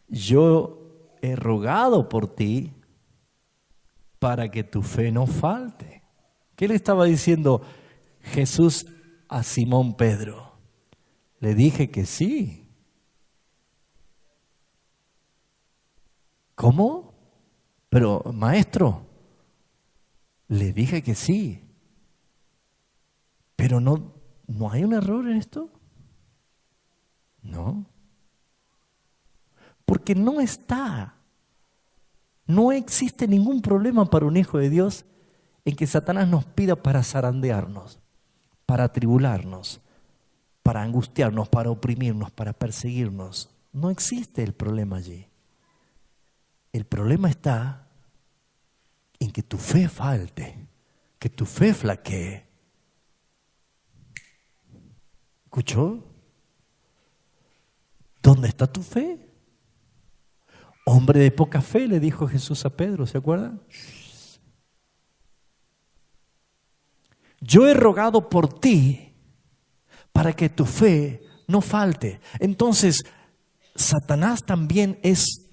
yo he rogado por ti para que tu fe no falte. ¿Qué le estaba diciendo Jesús a Simón Pedro? Le dije que sí. ¿Cómo? Pero, maestro, le dije que sí. Pero no hay un error en esto. No. Porque no existe ningún problema para un hijo de Dios en que Satanás nos pida para zarandearnos, para atribularnos, para angustiarnos, para oprimirnos, para perseguirnos. No existe el problema allí. El problema está en que tu fe falte, que tu fe flaquee. ¿Escuchó? ¿Dónde está tu fe? Hombre de poca fe, le dijo Jesús a Pedro, ¿se acuerdan? Yo he rogado por ti para que tu fe no falte. Entonces, Satanás también es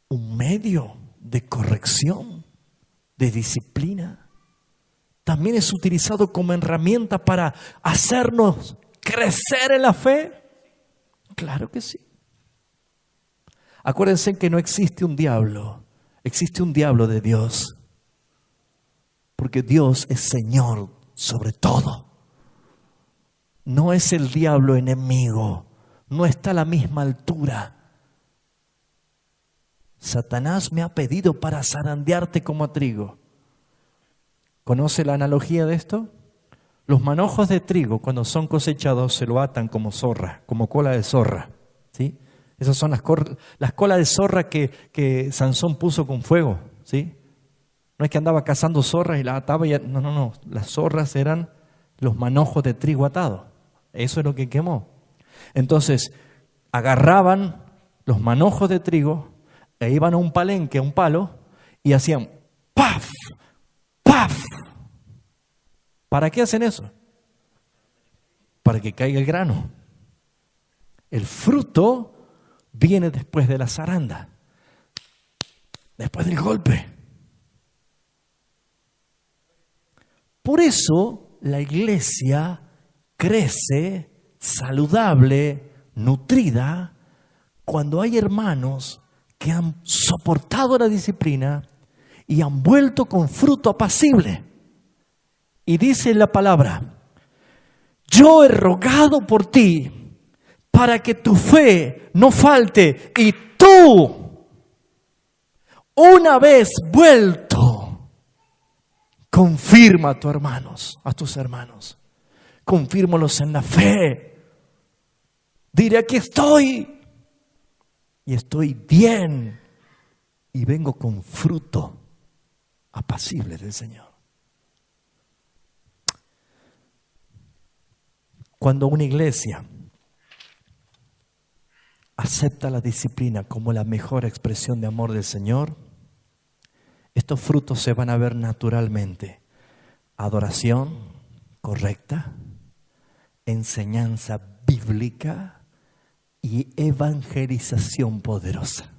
un medio de corrección, de disciplina. También es utilizado como herramienta para hacernos crecer en la fe. Claro que sí. Acuérdense que no existe un diablo, existe un diablo de Dios. Porque Dios es Señor sobre todo. No es el diablo enemigo, no está a la misma altura. Satanás me ha pedido para zarandearte como a trigo. ¿Conoce la analogía de esto? Los manojos de trigo, cuando son cosechados, se lo atan como zorra, como cola de zorra, ¿sí? Esas son las colas de zorra que Sansón puso con fuego, ¿sí? No es que andaba cazando zorras y las ataba. No. Las zorras eran los manojos de trigo atados. Eso es lo que quemó. Entonces, agarraban los manojos de trigo e iban a un palenque, a un palo, y hacían ¡paf! ¡paf! ¿Para qué hacen eso? Para que caiga el grano. El fruto viene después de la zaranda, después del golpe. Por eso la iglesia crece saludable, nutrida, cuando hay hermanos que han soportado la disciplina y han vuelto con fruto apacible. Y dice la palabra, yo he rogado por ti para que tu fe no falte y tú, una vez vuelto, confirma a tus hermanos, confírmalos en la fe. Diré, aquí estoy y estoy bien y vengo con fruto apacible del Señor. Cuando una iglesia acepta la disciplina como la mejor expresión de amor del Señor, estos frutos se van a ver naturalmente. Adoración correcta, enseñanza bíblica y evangelización poderosa.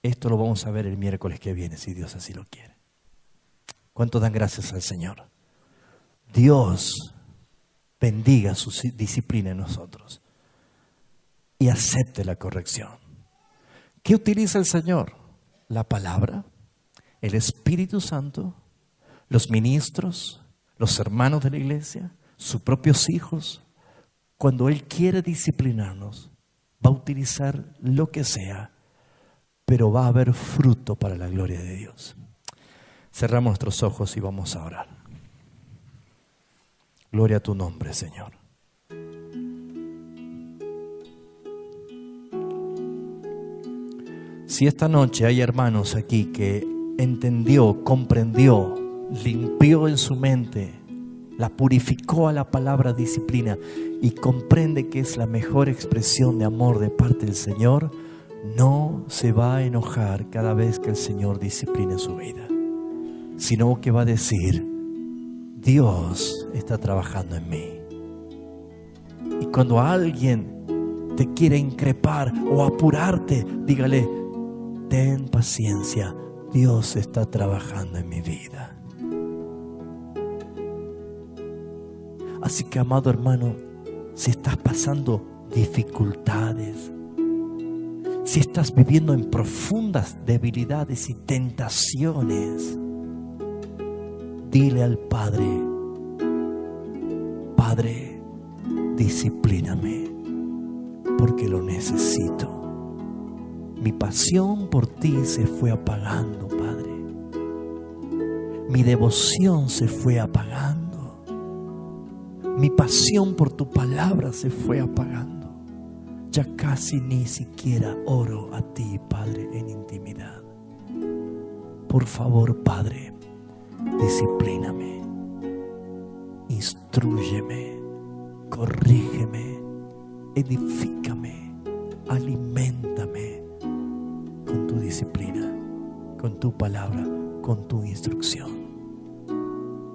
Esto lo vamos a ver el miércoles que viene, si Dios así lo quiere. ¿Cuántos dan gracias al Señor? Dios bendiga su disciplina en nosotros y acepte la corrección. ¿Qué utiliza el Señor? La palabra, el Espíritu Santo, los ministros, los hermanos de la iglesia, sus propios hijos. Cuando Él quiere disciplinarnos, va a utilizar lo que sea, pero va a haber fruto para la gloria de Dios. Cerramos nuestros ojos y vamos a orar. Gloria a tu nombre, Señor. Si esta noche hay hermanos aquí que entendió, comprendió, limpió en su mente la purificó a la palabra disciplina y comprende que es la mejor expresión de amor de parte del Señor, no se va a enojar cada vez que el Señor discipline su vida, sino que va a decir: Dios está trabajando en mí. Y cuando alguien te quiere increpar o apurarte, dígale: ten paciencia, Dios está trabajando en mi vida. Así que, amado hermano, si estás pasando dificultades, si estás viviendo en profundas debilidades y tentaciones, dile al Padre: Padre, disciplíname, porque lo necesito. Mi pasión por ti se fue apagando, Padre. Mi devoción se fue apagando. Mi pasión por tu palabra se fue apagando. Ya casi ni siquiera oro a ti, Padre, en intimidad. Por favor, Padre, disciplíname, instrúyeme, corrígeme, edifícame, aliméntame con tu disciplina, con tu palabra, con tu instrucción.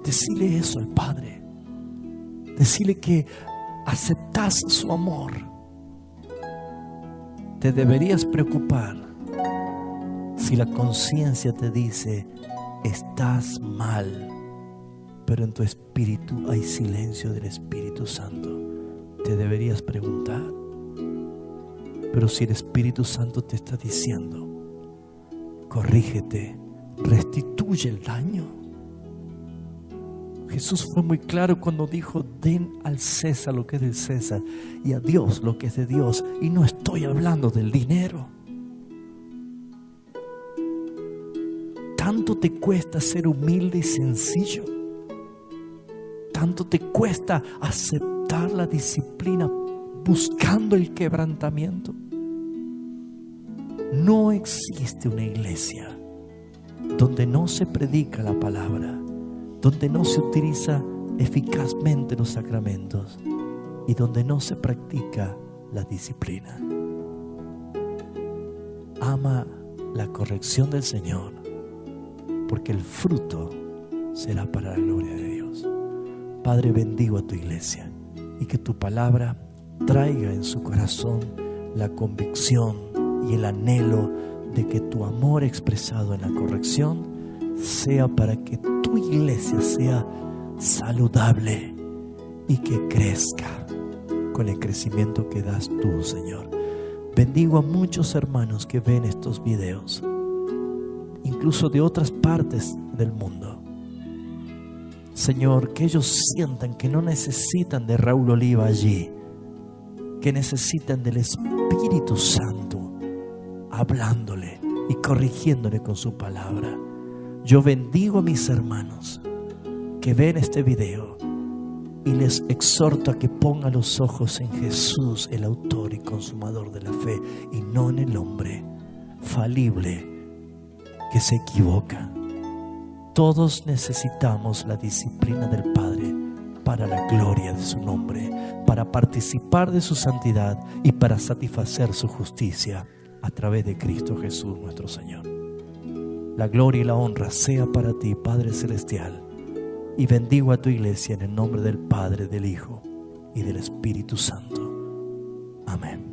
Decile eso al Padre. Decile que aceptas su amor. Te deberías preocupar si la conciencia te dice: estás mal, pero en tu espíritu hay silencio del Espíritu Santo. Te deberías preguntar. Pero si el Espíritu Santo te está diciendo: corrígete, restituye el daño. Jesús fue muy claro cuando dijo: den al César lo que es del César y a Dios lo que es de Dios. Y no estoy hablando del dinero. ¿Tanto te cuesta ser humilde y sencillo? ¿Tanto te cuesta aceptar la disciplina buscando el quebrantamiento? No existe una iglesia donde no se predica la palabra, donde no se utiliza eficazmente los sacramentos y donde no se practica la disciplina. Ama la corrección del Señor, porque el fruto será para la gloria de Dios. Padre, bendigo a tu iglesia y que tu palabra traiga en su corazón la convicción y el anhelo de que tu amor expresado en la corrección sea para que tu iglesia sea saludable y que crezca con el crecimiento que das tú, Señor. Bendigo a muchos hermanos que ven estos videos, incluso de otras partes del mundo. Señor, que ellos sientan que no necesitan de Raúl Oliva allí, que necesitan del Espíritu Santo hablándole y corrigiéndole con su palabra. Yo bendigo a mis hermanos que ven este video y les exhorto a que pongan los ojos en Jesús, el autor y consumador de la fe, y no en el hombre falible que se equivoca. Todos necesitamos la disciplina del Padre para la gloria de su nombre, para participar de su santidad y para satisfacer su justicia a través de Cristo Jesús nuestro Señor. La gloria y la honra sea para ti, Padre Celestial, y bendigo a tu iglesia en el nombre del Padre, del Hijo y del Espíritu Santo. Amén.